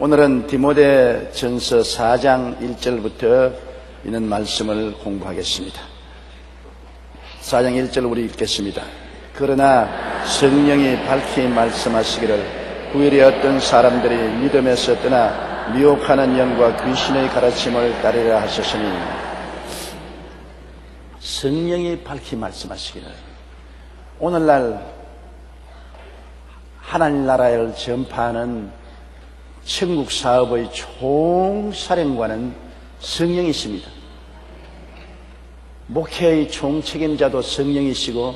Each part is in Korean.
오늘은 디모데전서 4장 1절부터 있는 말씀을 공부하겠습니다. 4장 1절 우리 읽겠습니다. 그러나 성령이 밝히 말씀하시기를 후일에 어떤 사람들이 믿음에서 떠나 미혹하는 영과 귀신의 가르침을 따르려 하셨으니, 성령이 밝히 말씀하시기를. 오늘날 하나님 나라를 전파하는 천국 사업의 총사령관은 성령이십니다. 목회의 총책임자도 성령이시고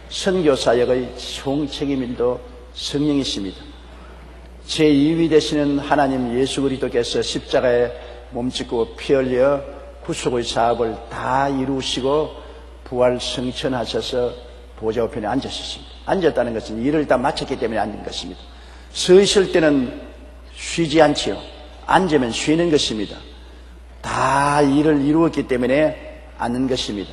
선교사역의 총책임인도 성령이십니다. 제2위 되시는 하나님 예수 그리스도께서 십자가에 몸짓고 피 흘려 구속의 사업을 다 이루시고 부활 승천하셔서 보좌 우편에 앉으셨습니다. 앉았다는 것은 일을 다 마쳤기 때문에 앉은 것입니다. 서 있을 때는 쉬지 않지요. 앉으면 쉬는 것입니다. 다 일을 이루었기 때문에 앉는 것입니다.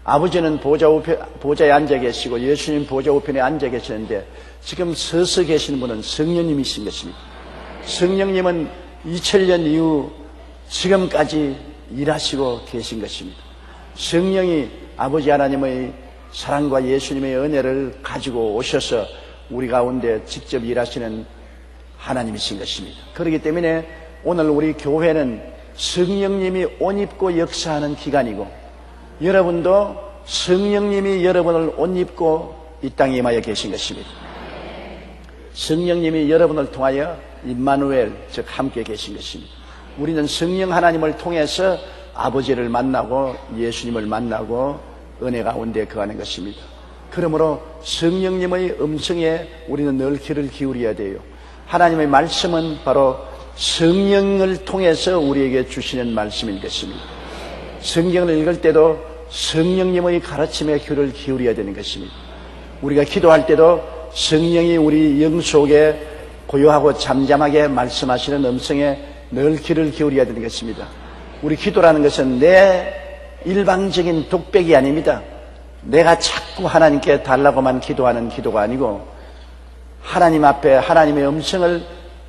아버지는 보좌에 앉아 계시고 예수님 보좌 우편에 앉아 계시는데 지금 서서 계시는 분은 성령님이신 것입니다. 성령님은 2000년 이후 지금까지 일하시고 계신 것입니다. 성령이 아버지 하나님의 사랑과 예수님의 은혜를 가지고 오셔서 우리 가운데 직접 일하시는 하나님이신 것입니다. 그렇기 때문에 오늘 우리 교회는 성령님이 옷 입고 역사하는 기간이고, 여러분도 성령님이 여러분을 옷 입고 이 땅에 임하여 계신 것입니다. 성령님이 여러분을 통하여 임마누엘, 즉 함께 계신 것입니다. 우리는 성령 하나님을 통해서 아버지를 만나고 예수님을 만나고 은혜 가운데 거하는 것입니다. 그러므로 성령님의 음성에 우리는 늘 귀를 기울여야 돼요. 하나님의 말씀은 바로 성령을 통해서 우리에게 주시는 말씀인 것입니다. 성경을 읽을 때도 성령님의 가르침에 귀를 기울여야 되는 것입니다. 우리가 기도할 때도 성령이 우리 영 속에 고요하고 잠잠하게 말씀하시는 음성에 늘 귀를 기울여야 되는 것입니다. 우리 기도라는 것은 내 일방적인 독백이 아닙니다. 내가 자꾸 하나님께 달라고만 기도하는 기도가 아니고, 하나님 앞에 하나님의 음성을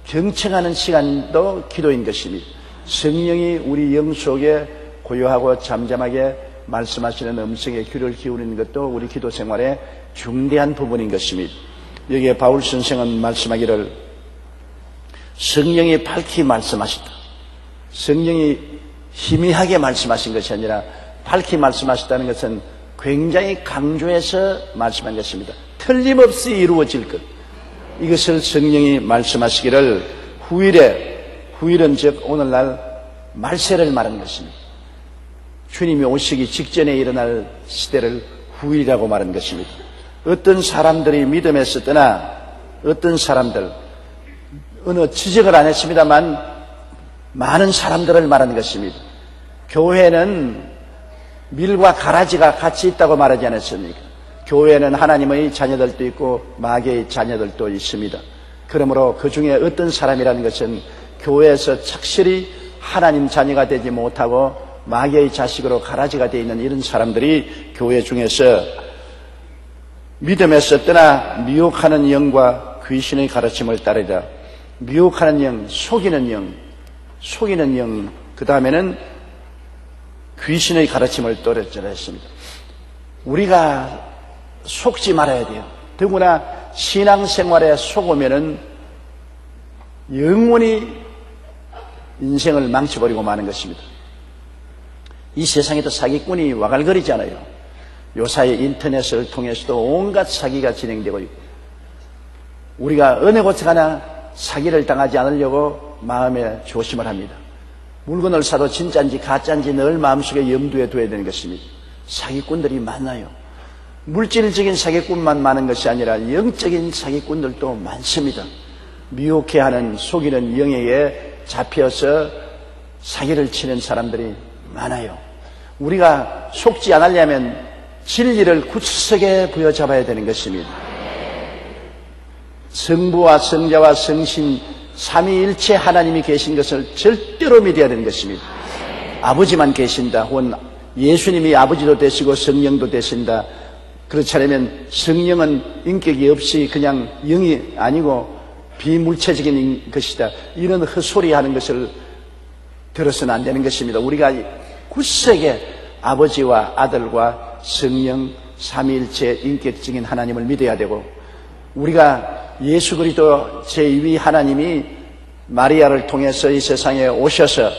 경청하는 시간도 기도인 것입니다. 성령이 우리 영 속에 고요하고 잠잠하게 말씀하시는 음성에 귀를 기울이는 것도 우리 기도 생활의 중대한 부분인 것입니다. 여기에 바울 선생은 말씀하기를 성령이 밝히 말씀하시다. 성령이 희미하게 말씀하신 것이 아니라 밝히 말씀하셨다는 것은 굉장히 강조해서 말씀한 것입니다. 틀림없이 이루어질 것, 이것을 성령이 말씀하시기를 후일은 즉 오늘날 말세를 말하는 것입니다. 주님이 오시기 직전에 일어날 시대를 후일이라고 말하는 것입니다. 어떤 사람들이 믿음에서 떠나, 어떤 사람들, 어느 지적을 안 했습니다만 많은 사람들을 말하는 것입니다. 교회는 밀과 가라지가 같이 있다고 말하지 않았습니까? 교회는 하나님의 자녀들도 있고 마귀의 자녀들도 있습니다. 그러므로 그 중에 어떤 사람이라는 것은 교회에서 착실히 하나님 자녀가 되지 못하고 마귀의 자식으로 가라지가 되어 있는 이런 사람들이 교회 중에서 믿음에서 떠나 미혹하는 영과 귀신의 가르침을 따르다. 미혹하는 영, 속이는 영, 그 다음에는 귀신의 가르침을 따르라 했습니다. 우리가 속지 말아야 돼요. 더구나 신앙생활에 속으면은 영원히 인생을 망쳐버리고 마는 것입니다. 이 세상에도 사기꾼이 와갈거리잖아요. 요사이 인터넷을 통해서도 온갖 사기가 진행되고 있고, 우리가 어느 곳에 가나 사기를 당하지 않으려고 마음에 조심을 합니다. 물건을 사도 진짜인지 가짜인지 늘 마음속에 염두에 둬야 되는 것입니다. 사기꾼들이 많아요. 물질적인 사기꾼만 많은 것이 아니라 영적인 사기꾼들도 많습니다. 미혹해 하는 속이는 영에게 잡혀서 사기를 치는 사람들이 많아요. 우리가 속지 않으려면 진리를 굳세게 부여잡아야 되는 것입니다. 성부와 성자와 성신 삼위일체 하나님이 계신 것을 절대로 믿어야 되는 것입니다. 아버지만 계신다, 혹은 예수님이 아버지도 되시고 성령도 되신다, 그렇지 않으면 성령은 인격이 없이 그냥 영이 아니고 비물체적인 것이다. 이런 헛소리 하는 것을 들어서는 안 되는 것입니다. 우리가 굳세게 아버지와 아들과 성령 삼위일체 인격적인 하나님을 믿어야 되고, 우리가 예수 그리스도 제2위 하나님이 마리아를 통해서 이 세상에 오셔서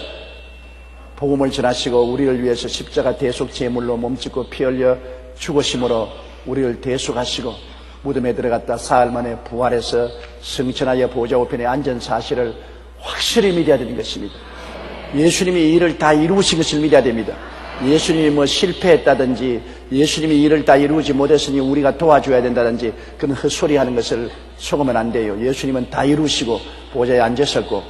복음을 전하시고 우리를 위해서 십자가 대속 제물로 몸짓고 피 흘려 죽으심으로 우리를 대속하시고 무덤에 들어갔다 사흘 만에 부활해서 승천하여 보좌 우편에 앉은 사실을 확실히 믿어야 되는 것입니다. 예수님이 이 일을 다 이루신 것을 믿어야 됩니다. 예수님이 뭐 실패했다든지 예수님이 일을 다 이루지 못했으니 우리가 도와줘야 된다든지 그런 헛소리 하는 것을 속으면 안 돼요. 예수님은 다 이루시고 보좌에 앉으셨고,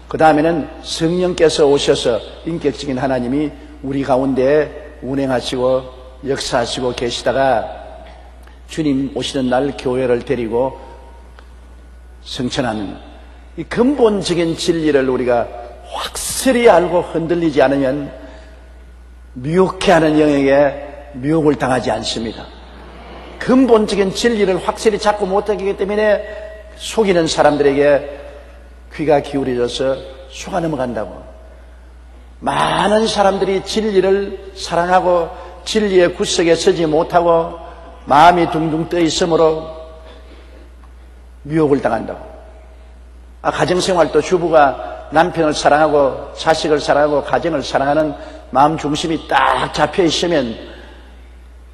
그 다음에는 성령께서 오셔서 인격적인 하나님이 우리 가운데 운행하시고 역사하시고 계시다가 주님 오시는 날 교회를 데리고 승천하는 이 근본적인 진리를 우리가 확실히 알고 흔들리지 않으면 미혹해하는 영역에 미혹을 당하지 않습니다. 근본적인 진리를 확실히 잡고 못하기 때문에 속이는 사람들에게 귀가 기울여져서 속아 넘어간다고. 많은 사람들이 진리를 사랑하고 진리의 구석에 서지 못하고 마음이 둥둥 떠 있으므로 미혹을 당한다고. 가정생활도 주부가 남편을 사랑하고 자식을 사랑하고 가정을 사랑하는 마음 중심이 딱 잡혀 있으면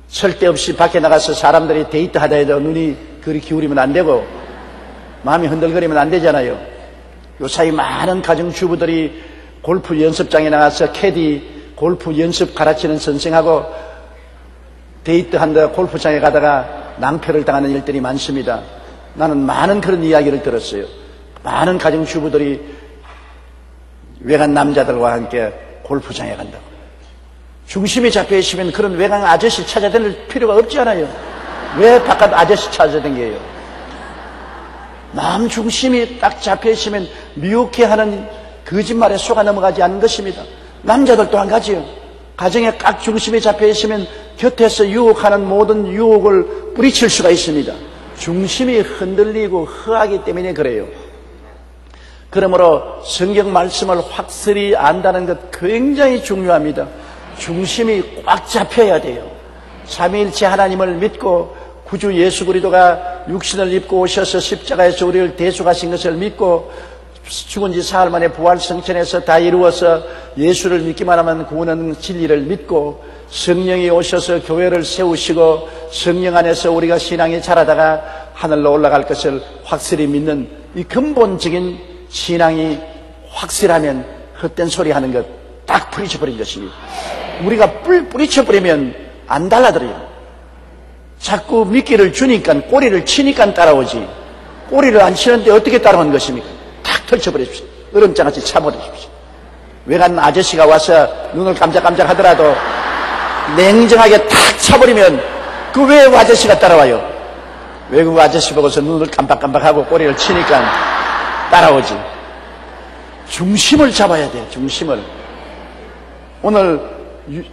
쓸데없이 밖에 나가서 사람들이 데이트하다 해도 눈이 그리 기울이면 안 되고 마음이 흔들거리면 안 되잖아요. 요사이 많은 가정주부들이 골프 연습장에 나가서 캐디 골프 연습 가르치는 선생하고 데이트한다 골프장에 가다가 낭패를 당하는 일들이 많습니다. 나는 많은 그런 이야기를 들었어요. 많은 가정주부들이 외간 남자들과 함께 골프장에 간다고. 중심이 잡혀있으면 그런 외간 아저씨 찾아다닐 필요가 없지 않아요. 왜 바깥 아저씨 찾아다녀요? 마음 중심이 딱 잡혀있으면 미혹해하는 거짓말에 속아 넘어가지 않는 것입니다. 남자들도 한 가지요. 가정에 딱 중심이 잡혀있으면 곁에서 유혹하는 모든 유혹을 뿌리칠 수가 있습니다. 중심이 흔들리고 허하기 때문에 그래요. 그러므로 성경 말씀을 확실히 안다는 것 굉장히 중요합니다. 중심이 꽉 잡혀야 돼요. 삼위일체 하나님을 믿고 구주 예수 그리스도가 육신을 입고 오셔서 십자가에서 우리를 대속하신 것을 믿고 죽은 지 사흘 만에 부활 성천에서 다 이루어서 예수를 믿기만 하면 구원하는 진리를 믿고 성령이 오셔서 교회를 세우시고 성령 안에서 우리가 신앙이 자라다가 하늘로 올라갈 것을 확실히 믿는 이 근본적인 신앙이 확실하면 헛된 소리 하는 것 딱 뿌리쳐버린 것입니다. 우리가 뿌리쳐버리면 안 달라들어요. 자꾸 미끼를 주니까 꼬리를 치니까 따라오지, 꼬리를 안 치는데 어떻게 따라오는 것입니까? 탁 털쳐버리십시오. 얼음장같이 차버리십시오. 외간 아저씨가 와서 눈을 깜짝깜짝 하더라도 냉정하게 탁 차버리면 그 외국 아저씨가 따라와요. 외국 아저씨 보고서 눈을 깜빡깜빡하고 꼬리를 치니까 따라오지. 중심을 잡아야 돼요. 중심을. 오늘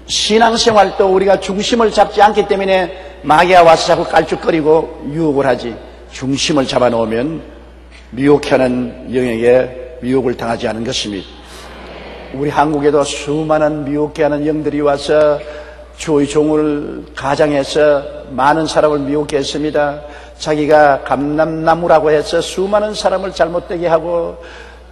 신앙생활도 우리가 중심을 잡지 않기 때문에 마귀가 와서 자꾸 깔쭉거리고 유혹을 하지. 중심을 잡아놓으면 미혹하는 영역에 미혹을 당하지 않은 것입니다. 우리 한국에도 수많은 미혹해 하는 영들이 와서 주의 종을 가장해서 많은 사람을 미혹해 했습니다. 자기가 감람나무라고 해서 수많은 사람을 잘못되게 하고,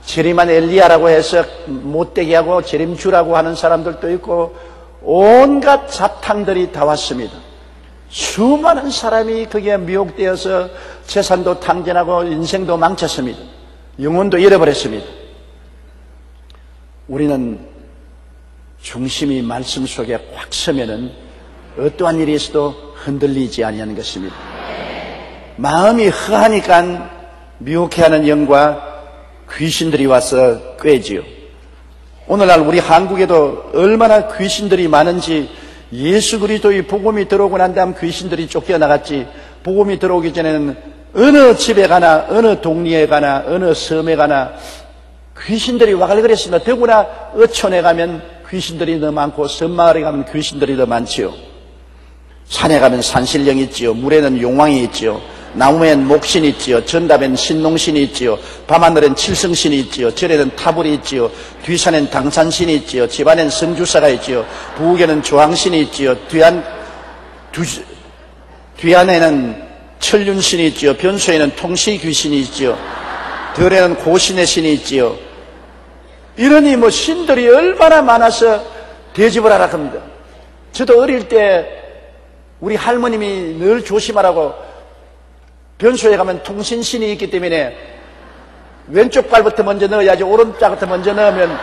재림한 엘리야라고 해서 못되게 하고 재림주라고 하는 사람들도 있고, 온갖 사탕들이 다 왔습니다. 수많은 사람이 거기에 미혹되어서 재산도 탕진하고 인생도 망쳤습니다. 영혼도 잃어버렸습니다. 우리는 중심이 말씀 속에 확 서면은 어떠한 일이 있어도 흔들리지 아니하는 것입니다. 마음이 허하니까 미혹해하는 영과 귀신들이 와서 꾀지요. 오늘날 우리 한국에도 얼마나 귀신들이 많은지, 예수 그리스도의 복음이 들어오고 난 다음 귀신들이 쫓겨나갔지, 복음이 들어오기 전에는 어느 집에 가나 어느 동리에 가나 어느 섬에 가나 귀신들이 와글거렸습니다. 더구나 어촌에 가면 귀신들이 더 많고 섬마을에 가면 귀신들이 더 많지요. 산에 가면 산신령이 있지요. 물에는 용왕이 있지요. 나무엔 목신이 있지요. 전답엔 신농신이 있지요. 밤하늘엔 칠성신이 있지요. 절에는 타불이 있지요. 뒤산엔 당산신이 있지요. 집안엔 성주사가 있지요. 부엌에는 조항신이 있지요. 뒤안에는 천륜신이 있지요. 변소에는 통시귀신이 있지요. 들에는 고신의 신이 있지요. 이러니 뭐 신들이 얼마나 많아서 대집을 하라 합니다. 저도 어릴 때 우리 할머님이 늘 조심하라고, 변소에 가면 통신신이 있기 때문에 왼쪽 발부터 먼저 넣어야지 오른쪽부터 먼저 넣으면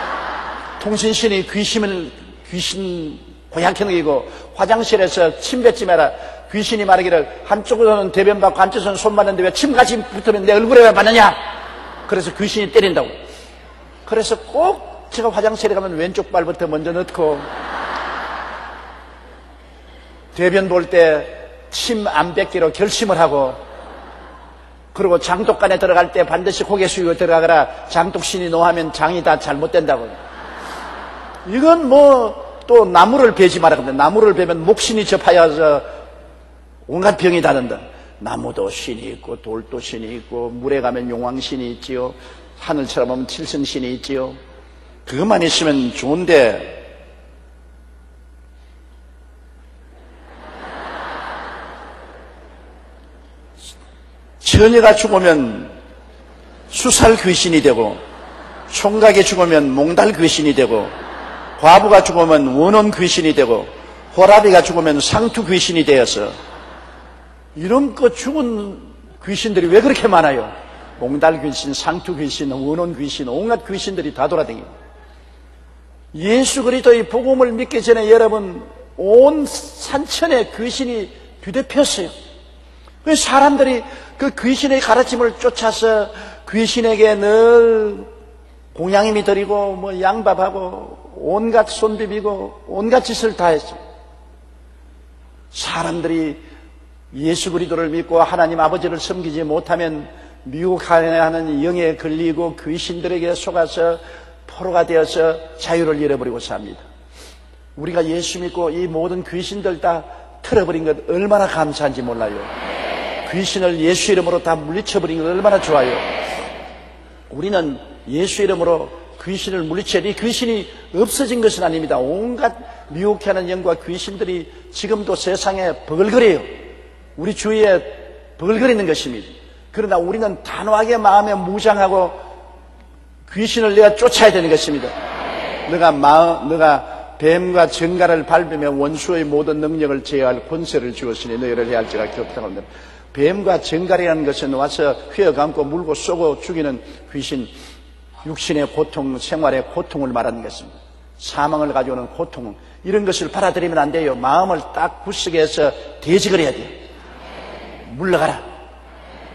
통신신이 귀신 고약해 먹이고, 화장실에서 침 뱉지 마라. 귀신이 말하기를 한쪽으로는 대변 받고 한쪽으로는 손 맞는데 왜 침같이 붙으면 내 얼굴에 왜 받느냐. 그래서 귀신이 때린다고. 그래서 꼭 제가 화장실에 가면 왼쪽 발부터 먼저 넣고, 대변 볼 때 침 안 뱉기로 결심을 하고, 그리고 장독간에 들어갈 때 반드시 고개 숙이고 들어가거라. 장독신이 노하면 장이 다 잘못된다고. 이건 뭐 또 나무를 베지 마라 그럽니다. 나무를 베면 목신이 접하여서 온갖 병이 다른다. 나무도 신이 있고 돌도 신이 있고 물에 가면 용왕신이 있지요. 하늘 쳐다보면 칠성신이 있지요. 그것만 있으면 좋은데 처녀가 죽으면 수살 귀신이 되고, 총각이 죽으면 몽달 귀신이 되고, 과부가 죽으면 원혼 귀신이 되고, 호라비가 죽으면 상투 귀신이 되어서, 이런 거 죽은 귀신들이 왜 그렇게 많아요? 몽달 귀신, 상투 귀신, 원혼 귀신, 온갖 귀신들이 다 돌아다닙니다. 예수 그리스도의 복음을 믿기 전에 여러분 온 산천에 귀신이 뒤덮였어요. 사람들이 그 귀신의 가르침을 쫓아서 귀신에게 늘 공양임이 드리고 뭐 양밥하고 온갖 손 비비고 온갖 짓을 다 했어요. 사람들이 예수 그리스도를 믿고 하나님 아버지를 섬기지 못하면 미혹하는 영에 걸리고 귀신들에게 속아서 포로가 되어서 자유를 잃어버리고 삽니다. 우리가 예수 믿고 이 모든 귀신들 다 틀어버린 것 얼마나 감사한지 몰라요. 귀신을 예수 이름으로 다 물리쳐버린 것 얼마나 좋아요. 우리는 예수 이름으로 귀신을 물리쳐야 돼. 이 귀신이 없어진 것은 아닙니다. 온갖 미혹해 하는 영과 귀신들이 지금도 세상에 버글거려요. 우리 주위에 버글거리는 것입니다. 그러나 우리는 단호하게 마음에 무장하고 귀신을 내가 쫓아야 되는 것입니다. 너가 뱀과 정갈을 밟으며 원수의 모든 능력을 제어할 권세를 주었으니 너희를 해할지라 격탁 합니다. 뱀과 정갈이라는 것은 와서 휘어감고 물고 쏘고 죽이는 귀신, 육신의 고통, 생활의 고통을 말하는 것입니다. 사망을 가져오는 고통, 이런 것을 받아들이면 안 돼요. 마음을 딱 굳세게 해서 대직을 해야 돼요. 물러가라.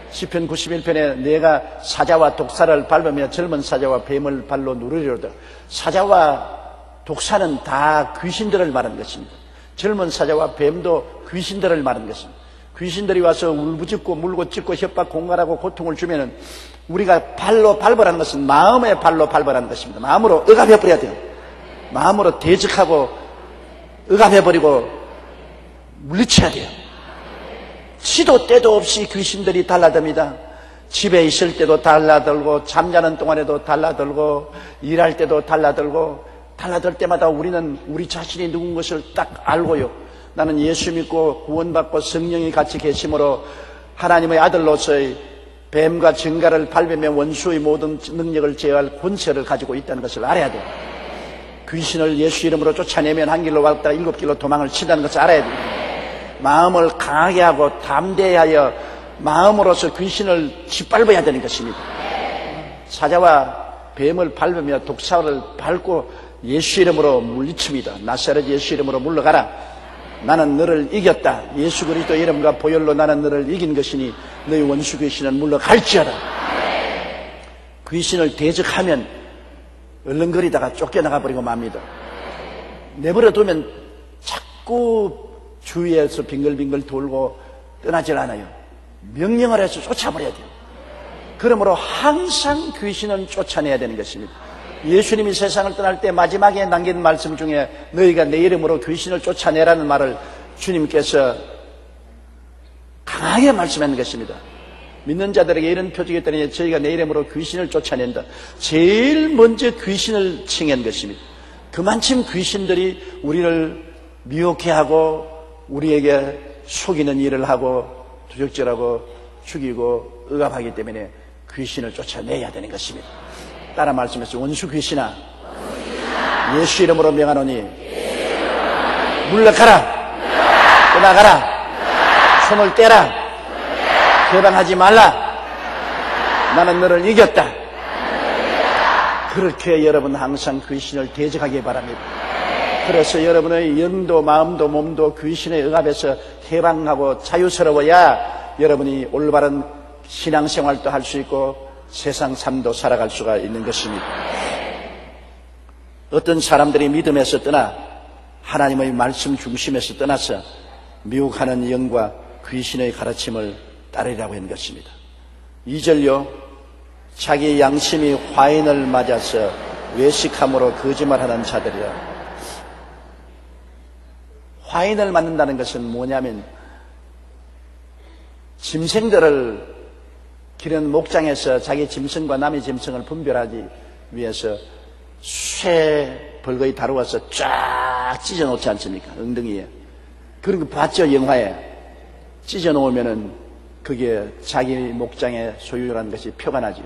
시편 91편에 내가 사자와 독사를 밟으며 젊은 사자와 뱀을 발로 누르리로다. 사자와 독사는 다 귀신들을 말하는 것입니다. 젊은 사자와 뱀도 귀신들을 말하는 것입니다. 귀신들이 와서 울부짖고 물고 찢고 협박 공갈하고 고통을 주면은 우리가 발로 밟으라는 것은 마음의 발로 밟으라는 것입니다. 마음으로 억압해버려야 돼요. 마음으로 대적하고 억압해버리고 물리쳐야 돼요. 시도 때도 없이 귀신들이 달라듭니다. 집에 있을 때도 달라들고 잠자는 동안에도 달라들고 일할 때도 달라들고 달라들 때마다 우리는 우리 자신이 누군 것을 딱 알고요. 나는 예수 믿고 구원받고 성령이 같이 계심으로 하나님의 아들로서의 뱀과 정갈을 밟으며 원수의 모든 능력을 제어할 권세를 가지고 있다는 것을 알아야 돼요. 귀신을 예수 이름으로 쫓아내면 한 길로 왔다가 7길로 도망을 친다는 것을 알아야 돼요. 마음을 강하게 하고 담대하여 마음으로서 귀신을 짓밟아야 되는 것입니다. 사자와 뱀을 밟으며 독사를 밟고 예수 이름으로 물리칩니다. 나사렛 예수 이름으로 물러가라. 나는 너를 이겼다. 예수 그리스도 이름과 보혈로 나는 너를 이긴 것이니 너희 원수 귀신은 물러갈지어다. 귀신을 대적하면 얼렁거리다가 쫓겨나가 버리고 맙니다. 내버려 두면 자꾸 주위에서 빙글빙글 돌고 떠나질 않아요. 명령을 해서 쫓아버려야 돼요. 그러므로 항상 귀신은 쫓아내야 되는 것입니다. 예수님이 세상을 떠날 때 마지막에 남긴 말씀 중에 너희가 내 이름으로 귀신을 쫓아내라는 말을 주님께서 강하게 강하게 말씀하는 것입니다. 믿는 자들에게 이런 표적이 있다니 저희가 내 이름으로 귀신을 쫓아낸다. 제일 먼저 귀신을 칭한 것입니다. 그만큼 귀신들이 우리를 미혹해 하고 우리에게 속이는 일을 하고 도적질하고 죽이고 억압하기 때문에 귀신을 쫓아내야 되는 것입니다. 따라 말씀했어요. 원수 귀신아, 예수 이름으로 명하노니 물러가라, 떠나가라, 손을 떼라, 해방하지 말라. 나는 너를 이겼다. 그렇게 여러분 항상 귀신을 대적하기 바랍니다. 그래서 여러분의 영도 마음도 몸도 귀신의 억압에서 해방하고 자유스러워야 여러분이 올바른 신앙생활도 할 수 있고 세상 삶도 살아갈 수가 있는 것입니다. 어떤 사람들이 믿음에서 떠나 하나님의 말씀 중심에서 떠나서 미혹하는 영과 귀신의 가르침을 따르라고 하는 것입니다. 2절요. 자기 양심이 화인을 맞아서 외식함으로 거짓말하는 자들이라. 화인을 맞는다는 것은 뭐냐면 짐승들을 기른 목장에서 자기 짐승과 남의 짐승을 분별하기 위해서 쇠 벌거이 다루어서 쫙 찢어놓지 않습니까? 엉덩이에. 그런 거 봤죠? 영화에. 찢어놓으면은 그게 자기 목장의 소유라는 것이 표가 나죠.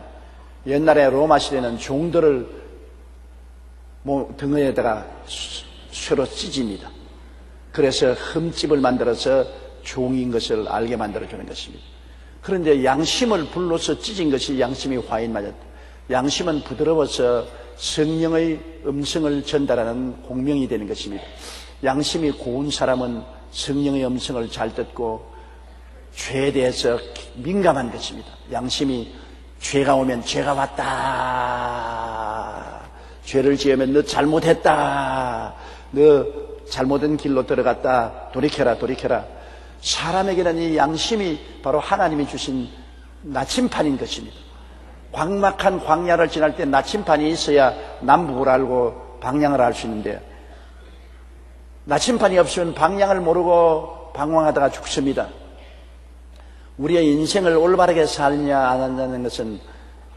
옛날에 로마 시대는 종들을 등에다가 쇠로 찢습니다. 그래서 흠집을 만들어서 종인 것을 알게 만들어주는 것입니다. 그런데 양심을 불로서 찢은 것이 양심이 화인 맞았다. 양심은 부드러워서 성령의 음성을 전달하는 공명이 되는 것입니다. 양심이 고운 사람은 성령의 음성을 잘 듣고 죄에 대해서 민감한 것입니다. 양심이 죄가 오면 죄가 왔다. 죄를 지으면 너 잘못했다. 너 잘못된 길로 들어갔다. 돌이켜라, 돌이켜라. 사람에게는 이 양심이 바로 하나님이 주신 나침판인 것입니다. 광막한 광야를 지날 때 나침판이 있어야 남북을 알고 방향을 알 수 있는데 나침판이 없으면 방향을 모르고 방황하다가 죽습니다. 우리의 인생을 올바르게 살냐 안 한다는 것은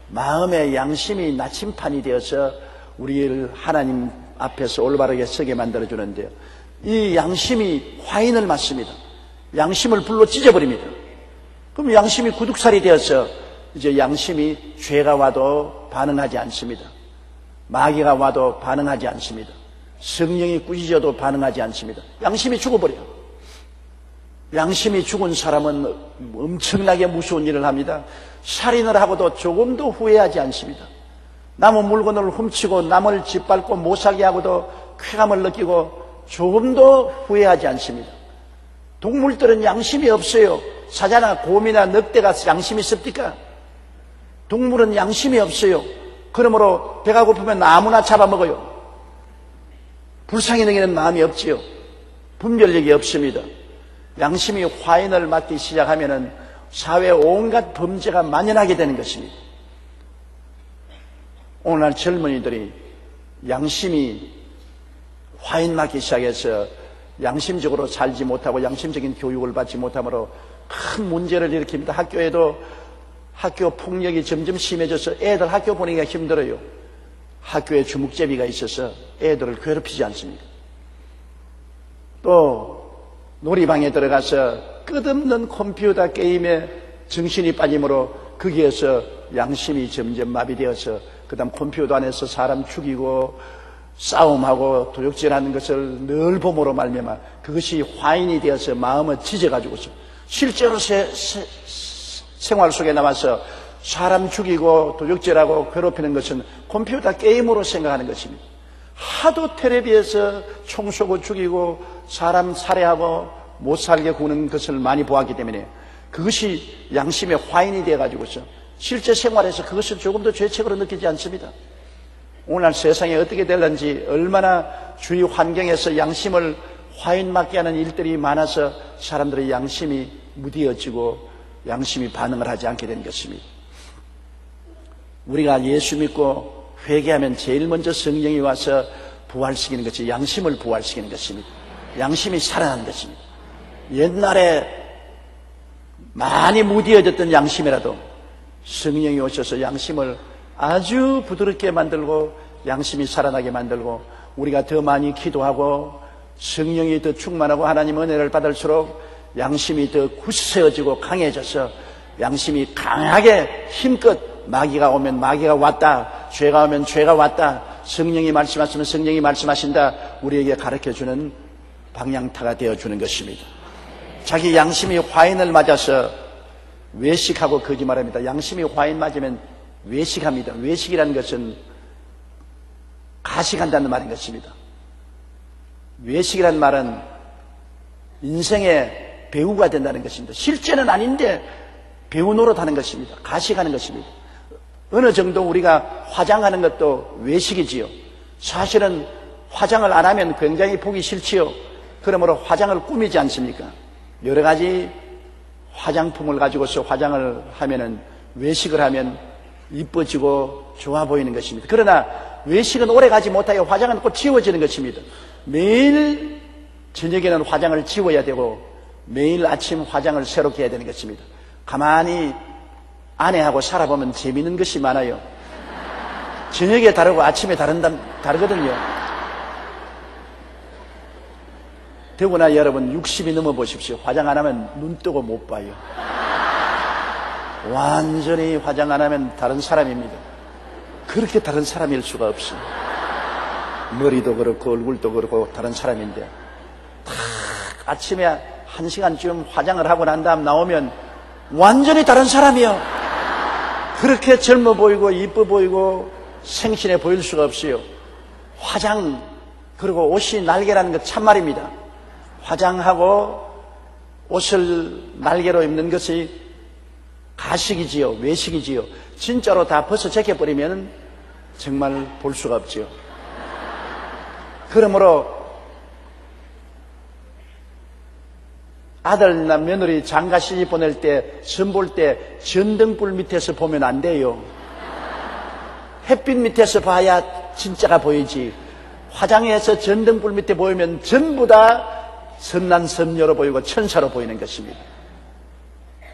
마음의 양심이 나침판이 되어서 우리를 하나님 앞에서 올바르게 서게 만들어주는데요. 이 양심이 화인을 맞습니다. 양심을 불로 찢어버립니다. 그럼 양심이 구둑살이 되어서 이제 양심이 죄가 와도 반응하지 않습니다. 마귀가 와도 반응하지 않습니다. 성령이 꾸짖어도 반응하지 않습니다. 양심이 죽어버려요. 양심이 죽은 사람은 엄청나게 무서운 일을 합니다. 살인을 하고도 조금도 후회하지 않습니다. 남의 물건을 훔치고 남을 짓밟고 못 살게 하고도 쾌감을 느끼고 조금도 후회하지 않습니다. 동물들은 양심이 없어요. 사자나 곰이나 늑대가 양심이 있습니까? 동물은 양심이 없어요. 그러므로 배가 고프면 아무나 잡아먹어요. 불쌍히 여기는 마음이 없지요. 분별력이 없습니다. 양심이 화인을 맞기 시작하면은 사회에 온갖 범죄가 만연하게 되는 것입니다. 오늘날 젊은이들이 양심이 화인 맞기 시작해서 양심적으로 살지 못하고 양심적인 교육을 받지 못하므로 큰 문제를 일으킵니다. 학교에도 학교 폭력이 점점 심해져서 애들 학교 보내기가 힘들어요. 학교에 주묵제비가 있어서 애들을 괴롭히지 않습니다. 또 놀이방에 들어가서 끝없는 컴퓨터 게임에 정신이 빠짐으로 거기에서 양심이 점점 마비되어서 그 다음 컴퓨터 안에서 사람 죽이고 싸움하고 도둑질하는 것을 늘 봄으로 말미암아 그것이 화인이 되어서 마음을 찢어가지고서 실제로 생활 속에 나와서 사람 죽이고 도둑질하고 괴롭히는 것은 컴퓨터 게임으로 생각하는 것입니다. 하도 텔레비에서 총 쏘고 죽이고 사람 살해하고 못 살게 구는 것을 많이 보았기 때문에 그것이 양심의 화인이 되어가지고서 실제 생활에서 그것을 조금도 죄책으로 느끼지 않습니다. 오늘날 세상에 어떻게 될는지 얼마나 주위 환경에서 양심을 화인 맞게 하는 일들이 많아서 사람들의 양심이 무디어지고 양심이 반응을 하지 않게 된 것입니다. 우리가 예수 믿고 회개하면 제일 먼저 성령이 와서 부활시키는 것이 양심을 부활시키는 것입니다. 양심이 살아나는 것입니다. 옛날에 많이 무디어졌던 양심이라도 성령이 오셔서 양심을 아주 부드럽게 만들고 양심이 살아나게 만들고 우리가 더 많이 기도하고 성령이 더 충만하고 하나님 은혜를 받을수록 양심이 더 굳세어지고 강해져서 양심이 강하게 힘껏 마귀가 오면 마귀가 왔다, 죄가 오면 죄가 왔다, 성령이 말씀하시면 성령이 말씀하신다, 우리에게 가르쳐주는 방향타가 되어주는 것입니다. 자기 양심이 화인을 맞아서 외식하고 거짓말합니다. 양심이 화인 맞으면 외식합니다. 외식이라는 것은 가식한다는 말인 것입니다. 외식이라는 말은 인생의 배우가 된다는 것입니다. 실제는 아닌데 배우 노릇하는 것입니다. 가식하는 것입니다. 어느 정도 우리가 화장하는 것도 외식이지요. 사실은 화장을 안 하면 굉장히 보기 싫지요. 그러므로 화장을 꾸미지 않습니까? 여러 가지 화장품을 가지고서 화장을 하면은 외식을 하면 이뻐지고 좋아 보이는 것입니다. 그러나 외식은 오래 가지 못하여 화장은 꼭 지워지는 것입니다. 매일 저녁에는 화장을 지워야 되고 매일 아침 화장을 새롭게 해야 되는 것입니다. 가만히 아내하고 살아보면 재미있는 것이 많아요. 저녁에 다르고 아침에 다르거든요. 더구나 여러분 60이 넘어 보십시오. 화장 안 하면 눈 뜨고 못 봐요. 완전히 화장 안 하면 다른 사람입니다. 그렇게 다른 사람일 수가 없어요. 머리도 그렇고 얼굴도 그렇고 다른 사람인데 딱 아침에 1시간쯤 화장을 하고 난 다음 나오면 완전히 다른 사람이요. 그렇게 젊어 보이고 이뻐 보이고 생신해 보일 수가 없어요. 화장 그리고 옷이 날개라는 것 참말입니다. 화장하고 옷을 날개로 입는 것이 가식이지요. 외식이지요. 진짜로 다 벗어 제껴버리면 정말 볼 수가 없지요. 그러므로 아들나 며느리 장가 시집 보낼 때 선볼 때 전등불 밑에서 보면 안 돼요. 햇빛 밑에서 봐야 진짜가 보이지. 화장해서 전등불 밑에 보이면 전부 다 선난 선녀로 보이고 천사로 보이는 것입니다.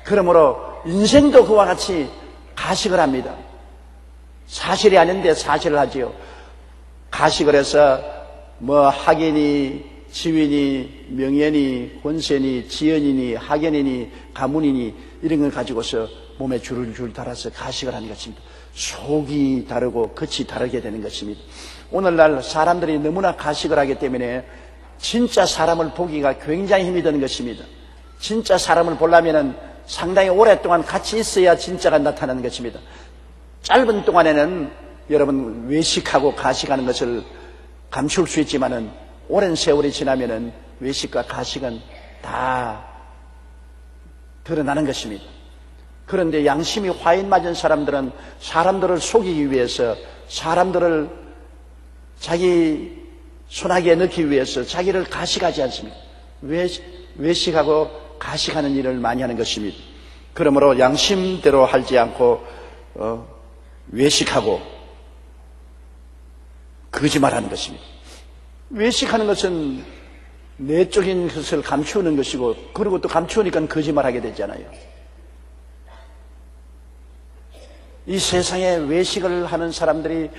그러므로 인생도 그와 같이 가식을 합니다. 사실이 아닌데 사실을 하지요. 가식을 해서 뭐 학인이 지위니 명예니 권세니 지연이니 학연이니 가문이니 이런 걸 가지고서 몸에 줄을 달아서 가식을 하는 것입니다. 속이 다르고 겉이 다르게 되는 것입니다. 오늘날 사람들이 너무나 가식을 하기 때문에 진짜 사람을 보기가 굉장히 힘이 드는 것입니다. 진짜 사람을 보려면 상당히 오랫동안 같이 있어야 진짜가 나타나는 것입니다. 짧은 동안에는 여러분 외식하고 가식하는 것을 감출 수 있지만은 오랜 세월이 지나면은 외식과 가식은 다 드러나는 것입니다. 그런데 양심이 화인 맞은 사람들은 사람들을 속이기 위해서 사람들을 자기 손아귀에 넣기 위해서 자기를 가식하지 않습니다. 외식하고 가식하는 일을 많이 하는 것입니다. 그러므로 양심대로 하지 않고 외식하고 거짓말하는 것입니다. 외식하는 것은 내적인 것을 감추는 것이고 그리고 또 감추니까 거짓말하게 되잖아요. 이 세상에 외식을 하는 사람들이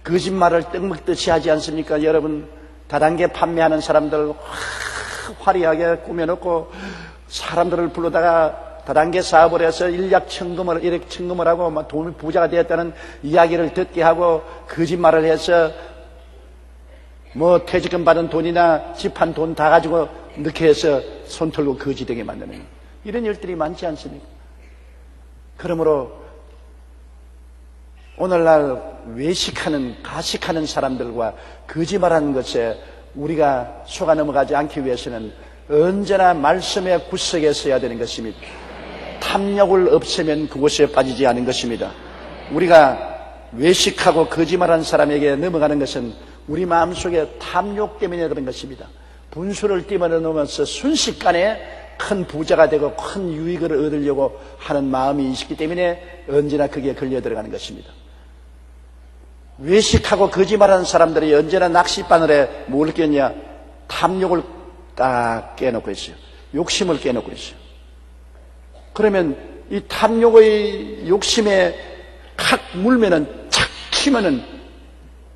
거짓말을 떡먹듯이 하지 않습니까? 여러분 다단계 판매하는 사람들 화려하게 꾸며놓고 사람들을 불러다가 다단계 사업을 해서 일약 천금을 하고 막 돈 부자가 되었다는 이야기를 듣게 하고 거짓말을 해서 뭐 퇴직금 받은 돈이나 집 한 돈 다 가지고 넣게 해서 손 털고 거지되게 만드는 이런 일들이 많지 않습니까? 그러므로 오늘날 외식하는 가식하는 사람들과 거짓말하는 것에 우리가 속아 넘어가지 않기 위해서는 언제나 말씀의 구석에 서야 되는 것입니다. 탐욕을 없애면 그곳에 빠지지 않은 것입니다. 우리가 외식하고 거짓말하는 사람에게 넘어가는 것은 우리 마음속에 탐욕 때문에 그런 것입니다. 분수를 띄워넣으면서 순식간에 큰 부자가 되고 큰 유익을 얻으려고 하는 마음이 있기 때문에 언제나 그게 걸려 들어가는 것입니다. 외식하고 거짓말하는 사람들이 언제나 낚싯바늘에 뭘 꼈냐? 탐욕을 딱 깨놓고 있어요. 욕심을 깨놓고 있어요. 그러면 이 탐욕의 욕심에 칵 물면은 착 치면은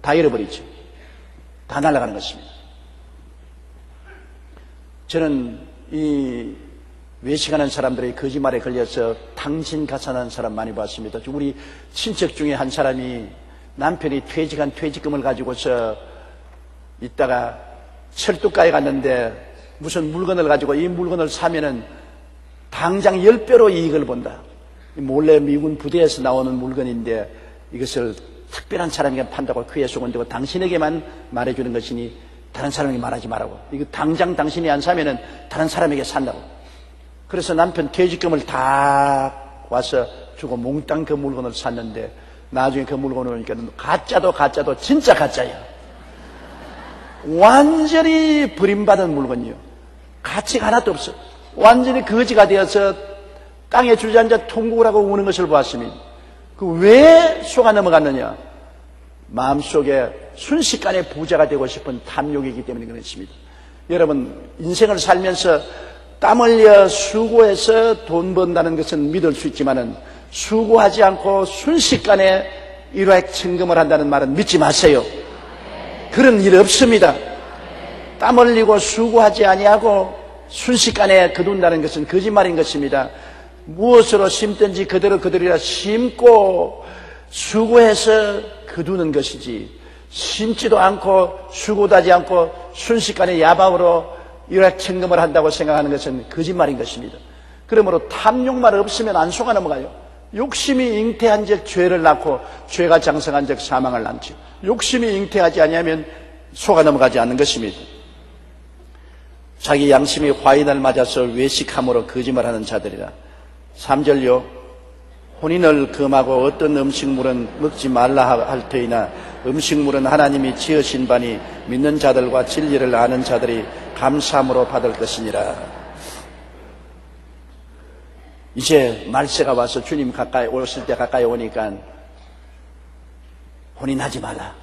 다 잃어버리죠. 다 날아가는 것입니다. 저는 이 외식하는 사람들의 거짓말에 걸려서 당신가산하는 사람 많이 봤습니다. 우리 친척 중에 한 사람이 남편이 퇴직한 퇴직금을 가지고서 있다가 철도가에 갔는데 무슨 물건을 가지고 이 물건을 사면은 당장 10배로 이익을 본다. 몰래 미군 부대에서 나오는 물건인데 이것을 특별한 사람에게 판다고 그에 속은되고 당신에게만 말해주는 것이니 다른 사람에게 말하지 말라고. 이거 당장 당신이 안 사면은 다른 사람에게 산다고. 그래서 남편 퇴직금을 다 와서 주고 몽땅 그 물건을 샀는데 나중에 그 물건을 오니까 가짜도 진짜 가짜야. 완전히 버림받은 물건이요. 가치가 하나도 없어. 완전히 거지가 되어서 땅에 주저앉아 통곡을 하고 우는 것을 보았습니다. 그 왜 속아 넘어갔느냐? 마음속에 순식간에 부자가 되고 싶은 탐욕이기 때문에 그렇습니다. 여러분, 인생을 살면서 땀 흘려 수고해서 돈 번다는 것은 믿을 수 있지만은 수고하지 않고 순식간에 일확천금을 한다는 말은 믿지 마세요. 그런 일 없습니다. 땀 흘리고 수고하지 아니하고 순식간에 거둔다는 것은 거짓말인 것입니다. 무엇으로 심든지 그대로라 심고 수고해서 거두는 것이지, 심지도 않고 수고도 하지 않고 순식간에 야방으로 일확천금을 한다고 생각하는 것은 거짓말인 것입니다. 그러므로 탐욕만 없으면 안 속아 넘어가요. 욕심이 잉태한 즉 죄를 낳고 죄가 장성한 즉 사망을 낳죠. 욕심이 잉태하지 아니하면 속아 넘어가지 않는 것입니다. 자기 양심이 화인을 맞아서 외식함으로 거짓말하는 자들이라. 3절요. 혼인을 금하고 어떤 음식물은 먹지 말라 할 터이나 음식물은 하나님이 지으신 바니 믿는 자들과 진리를 아는 자들이 감사함으로 받을 것이니라. 이제 말세가 와서 주님 가까이 오실 때 가까이 오니까 혼인하지 말라.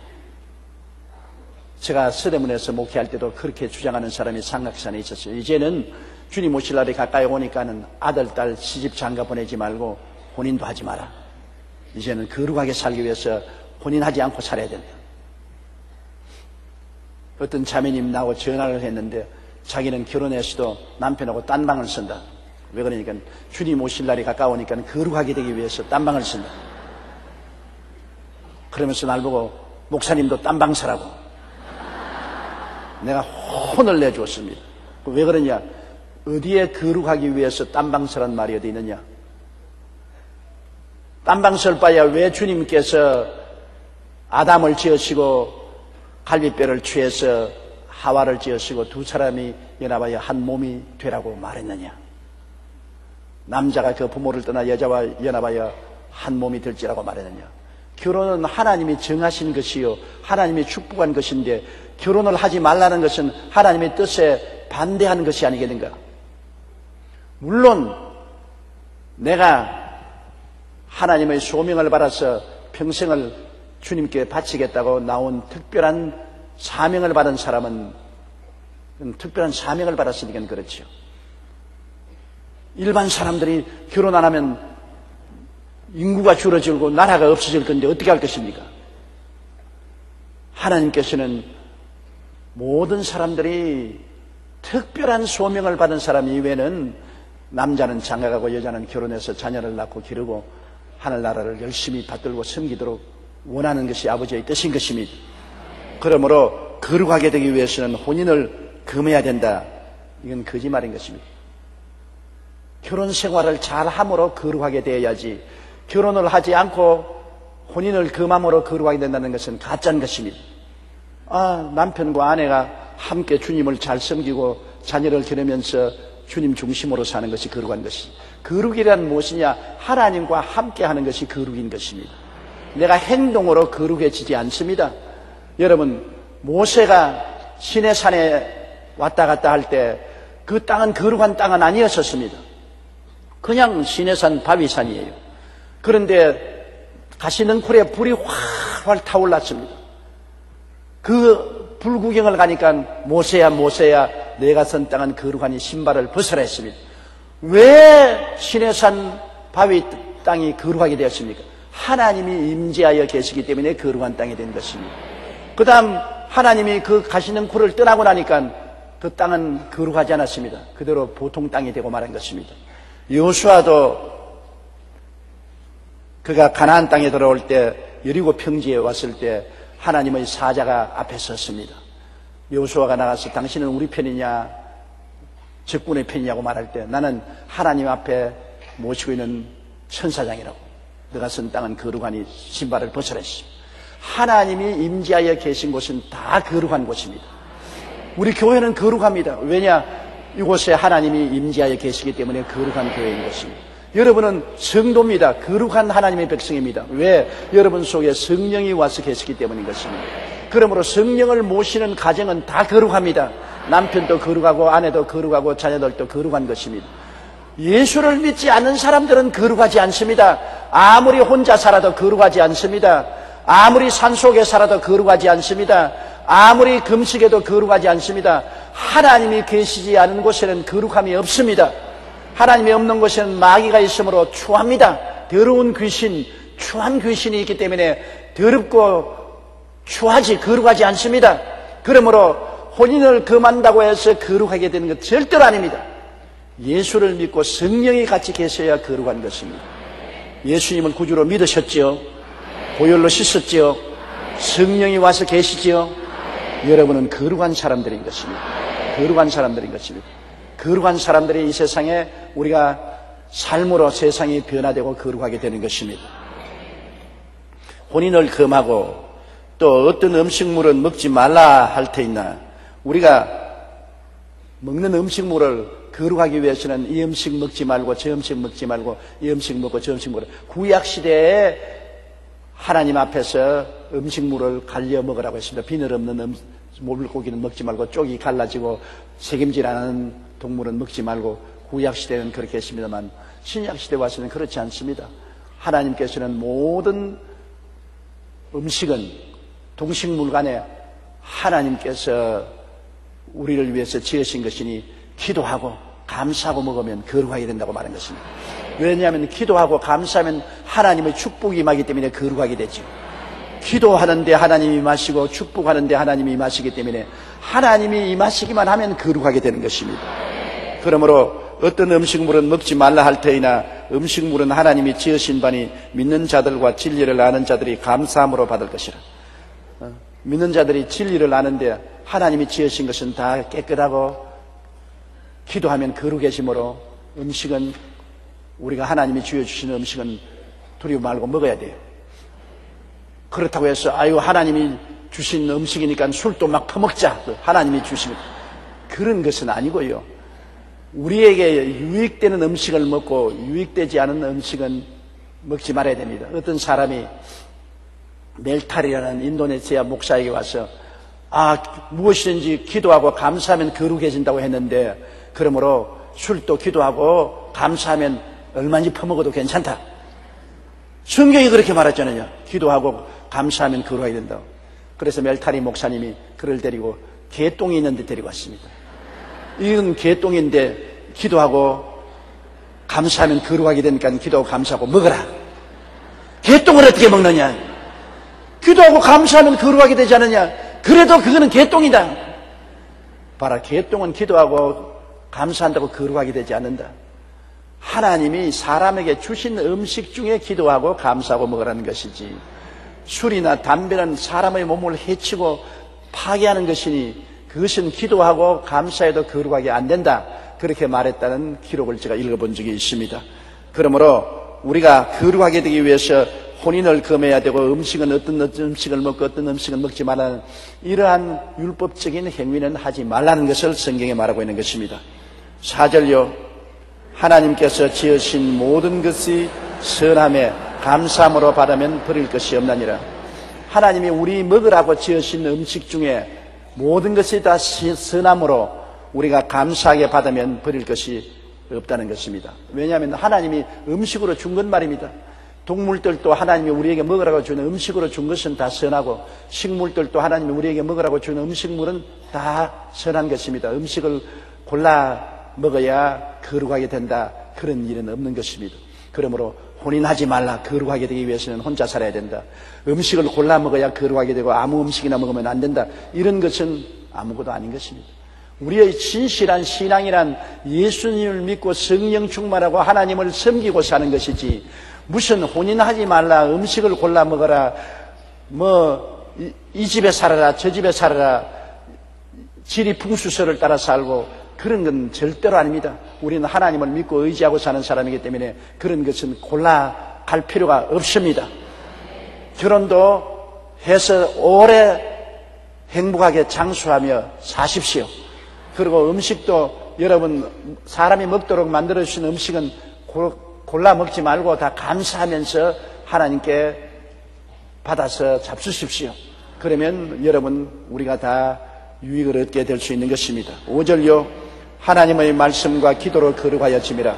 제가 서대문에서 목회할 때도 그렇게 주장하는 사람이 삼각산에 있었어요. 이제는 주님 오실 날이 가까이 오니까는 아들, 딸, 시집 장가 보내지 말고 혼인도 하지 마라. 이제는 거룩하게 살기 위해서 혼인하지 않고 살아야 된다. 어떤 자매님 나하고 전화를 했는데 자기는 결혼해서도 남편하고 딴 방을 쓴다. 왜 그러니까 주님 오실 날이 가까우니까 거룩하게 되기 위해서 딴 방을 쓴다. 그러면서 날 보고 목사님도 딴 방 서라고 내가 혼을 내주었습니다. 왜 그러냐? 어디에 거룩하기 위해서 딴 방 서란 말이 어디 있느냐? 딴 방 설 바야 왜 주님께서 아담을 지으시고 갈비뼈를 취해서 하와를 지으시고 두 사람이 연합하여 한 몸이 되라고 말했느냐? 남자가 그 부모를 떠나 여자와 연합하여 한 몸이 될지라고 말했느냐? 결혼은 하나님이 정하신 것이요 하나님이 축복한 것인데 결혼을 하지 말라는 것은 하나님의 뜻에 반대하는 것이 아니겠는가? 물론 내가 하나님의 소명을 받아서 평생을 주님께 바치겠다고 나온 특별한 사명을 받은 사람은 특별한 사명을 받았으니까 그렇죠. 일반 사람들이 결혼 안 하면 인구가 줄어들고 나라가 없어질 건데 어떻게 할 것입니까? 하나님께서는 모든 사람들이 특별한 소명을 받은 사람 이외에는 남자는 장가가고 여자는 결혼해서 자녀를 낳고 기르고 하늘나라를 열심히 받들고 섬기도록 원하는 것이 아버지의 뜻인 것입니다. 그러므로 거룩하게 되기 위해서는 혼인을 금해야 된다. 이건 거짓말인 것입니다. 결혼 생활을 잘함으로 거룩하게 되어야지 결혼을 하지 않고 혼인을 금함으로 거룩하게 된다는 것은 가짜인 것입니다. 남편과 아내가 함께 주님을 잘 섬기고 자녀를 기르면서 주님 중심으로 사는 것이 거룩한 것이. 거룩이란 무엇이냐? 하나님과 함께 하는 것이 거룩인 것입니다. 내가 행동으로 거룩해지지 않습니다. 여러분, 모세가 시내산에 왔다 갔다 할 때 그 땅은 거룩한 땅은 아니었었습니다. 그냥 시내산 바위산이에요. 그런데 가시능쿨에 불이 활활 타올랐습니다. 그 불구경을 가니까 모세야 모세야 내가 선 땅은 거룩하니 신발을 벗으라 했습니다. 왜 시내산 바위 땅이 거룩하게 되었습니까? 하나님이 임재하여 계시기 때문에 거룩한 땅이 된 것입니다. 그 다음 하나님이 그 가시는 굴을 떠나고 나니까 그 땅은 거룩하지 않았습니다. 그대로 보통 땅이 되고 말한 것입니다. 여호수아도 그가 가나안 땅에 들어올 때 여리고 평지에 왔을 때 하나님의 사자가 앞에 섰습니다. 여호수아가 나가서 당신은 우리 편이냐 적군의 편이냐고 말할 때 나는 하나님 앞에 모시고 있는 천사장이라고, 너가 선 땅은 거룩하니 신발을 벗으라 했습니다. 하나님이 임재하여 계신 곳은 다 거룩한 곳입니다. 우리 교회는 거룩합니다. 왜냐? 이곳에 하나님이 임재하여 계시기 때문에 거룩한 교회인 것입니다. 여러분은 성도입니다. 거룩한 하나님의 백성입니다. 왜? 여러분 속에 성령이 와서 계시기 때문인 것입니다. 그러므로 성령을 모시는 가정은 다 거룩합니다. 남편도 거룩하고 아내도 거룩하고 자녀들도 거룩한 것입니다. 예수를 믿지 않는 사람들은 거룩하지 않습니다. 아무리 혼자 살아도 거룩하지 않습니다. 아무리 산속에 살아도 거룩하지 않습니다. 아무리 금식해도 거룩하지 않습니다. 하나님이 계시지 않은 곳에는 거룩함이 없습니다. 하나님이 없는 곳에는 마귀가 있으므로 추합니다. 더러운 귀신, 추한 귀신이 있기 때문에 더럽고 추하지 거룩하지 않습니다. 그러므로 혼인을 금한다고 해서 거룩하게 되는 것 절대로 아닙니다. 예수를 믿고 성령이 같이 계셔야 거룩한 것입니다. 예수님을 구주로 믿으셨지요? 보혈로 씻었지요? 성령이 와서 계시지요? 여러분은 거룩한 사람들인 것입니다. 거룩한 사람들인 것입니다. 거룩한 사람들이 이 세상에 우리가 삶으로 세상이 변화되고 거룩하게 되는 것입니다. 혼인을 금하고 또 어떤 음식물은 먹지 말라 할 테있나, 우리가 먹는 음식물을 거룩하기 위해서는 이 음식 먹지 말고 저 음식 먹지 말고 이 음식 먹고 저 음식 먹고, 구약시대에 하나님 앞에서 음식물을 갈려 먹으라고 했습니다. 비늘 없는 물고기는 먹지 말고 쪽이 갈라지고 새김질 않은 동물은 먹지 말고, 구약시대는 그렇게 했습니다만 신약시대 와서는 그렇지 않습니다. 하나님께서는 모든 음식은 동식물 간에 하나님께서 우리를 위해서 지으신 것이니 기도하고 감사하고 먹으면 거룩하게 된다고 말한 것입니다. 왜냐하면 기도하고 감사하면 하나님의 축복이 임하기 때문에 거룩하게 되죠. 기도하는데 하나님이 임하시고 축복하는데 하나님이 임하시기 때문에 하나님이 임하시기만 하면 거룩하게 되는 것입니다. 그러므로 어떤 음식물은 먹지 말라 할 터이나 음식물은 하나님이 지으신 바니 믿는 자들과 진리를 아는 자들이 감사함으로 받을 것이라. 믿는 자들이 진리를 아는데 하나님이 지으신 것은 다 깨끗하고 기도하면 거룩해지므로 음식은, 우리가 하나님이 주어주시는 음식은 두려워 말고 먹어야 돼요. 그렇다고 해서 아유 하나님이 주신 음식이니까 술도 막 퍼먹자, 하나님이 주시면, 그런 것은 아니고요. 우리에게 유익되는 음식을 먹고 유익되지 않은 음식은 먹지 말아야 됩니다. 어떤 사람이 멜탈이라는 인도네시아 목사에게 와서 무엇이든지 기도하고 감사하면 거룩해진다고 했는데, 그러므로 술도 기도하고 감사하면 얼마든지 퍼먹어도 괜찮다. 성경이 그렇게 말했잖아요. 기도하고 감사하면 거룩하게 된다고. 그래서 멜타리 목사님이 그를 데리고 개똥이 있는 데 데리고 왔습니다. 이건 개똥인데 기도하고 감사하면 거룩하게 되니까 기도하고 감사하고 먹어라. 개똥을 어떻게 먹느냐? 기도하고 감사하면 거룩하게 되지 않느냐? 그래도 그거는 개똥이다. 봐라, 개똥은 기도하고 감사한다고 거룩하게 되지 않는다. 하나님이 사람에게 주신 음식 중에 기도하고 감사하고 먹으라는 것이지, 술이나 담배는 사람의 몸을 해치고 파괴하는 것이니 그것은 기도하고 감사해도 거룩하게 안 된다. 그렇게 말했다는 기록을 제가 읽어본 적이 있습니다. 그러므로 우리가 거룩하게 되기 위해서 혼인을 금해야 되고, 음식은 어떤 음식을 먹고 어떤 음식은 먹지 말라는 이러한 율법적인 행위는 하지 말라는 것을 성경에 말하고 있는 것입니다. 4절요. 하나님께서 지으신 모든 것이 선함에 감사함으로 받으면 버릴 것이 없나니라. 하나님이 우리 먹으라고 지으신 음식 중에 모든 것이 다 선함으로 우리가 감사하게 받으면 버릴 것이 없다는 것입니다. 왜냐하면 하나님이 음식으로 준 건 말입니다. 동물들도 하나님이 우리에게 먹으라고 주는 음식으로 준 것은 다 선하고, 식물들도 하나님이 우리에게 먹으라고 주는 음식물은 다 선한 것입니다. 음식을 골라 먹어야 거룩하게 된다, 그런 일은 없는 것입니다. 그러므로 혼인하지 말라, 거룩하게 되기 위해서는 혼자 살아야 된다. 음식을 골라 먹어야 거룩하게 되고 아무 음식이나 먹으면 안 된다, 이런 것은 아무것도 아닌 것입니다. 우리의 진실한 신앙이란 예수님을 믿고 성령 충만하고 하나님을 섬기고 사는 것이지, 무슨 혼인하지 말라, 음식을 골라 먹어라, 이 집에 살아라, 저 집에 살아라, 지리 풍수설을 따라 살고, 그런 건 절대로 아닙니다. 우리는 하나님을 믿고 의지하고 사는 사람이기 때문에 그런 것은 골라 갈 필요가 없습니다. 결혼도 해서 오래 행복하게 장수하며 사십시오. 그리고 음식도 여러분, 사람이 먹도록 만들어주신 음식은 골라 먹지 말고 다 감사하면서 하나님께 받아서 잡수십시오. 그러면 여러분, 우리가 다 유익을 얻게 될 수 있는 것입니다. 5절요. 하나님의 말씀과 기도로 거룩하여 짐이라.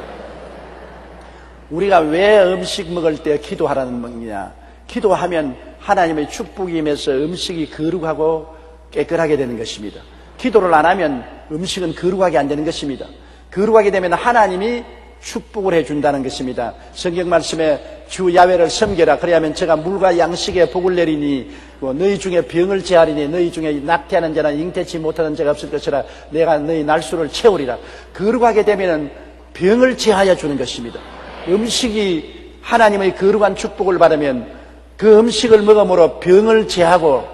우리가 왜 음식 먹을 때 기도하라는 거냐? 기도하면 하나님의 축복이 임해서 음식이 거룩하고 깨끗하게 되는 것입니다. 기도를 안 하면 음식은 거룩하게 안 되는 것입니다. 거룩하게 되면 하나님이 축복을 해준다는 것입니다. 성경 말씀에 주 야훼를 섬겨라, 그래야면 제가 물과 양식에 복을 내리니 너희 중에 병을 제하리니 너희 중에 낙태하는 자나 잉태치 못하는 자가 없을 것이라, 내가 너희 날수를 채우리라. 거룩하게 되면 병을 제하여 주는 것입니다. 음식이 하나님의 거룩한 축복을 받으면 그 음식을 먹음으로 병을 제하고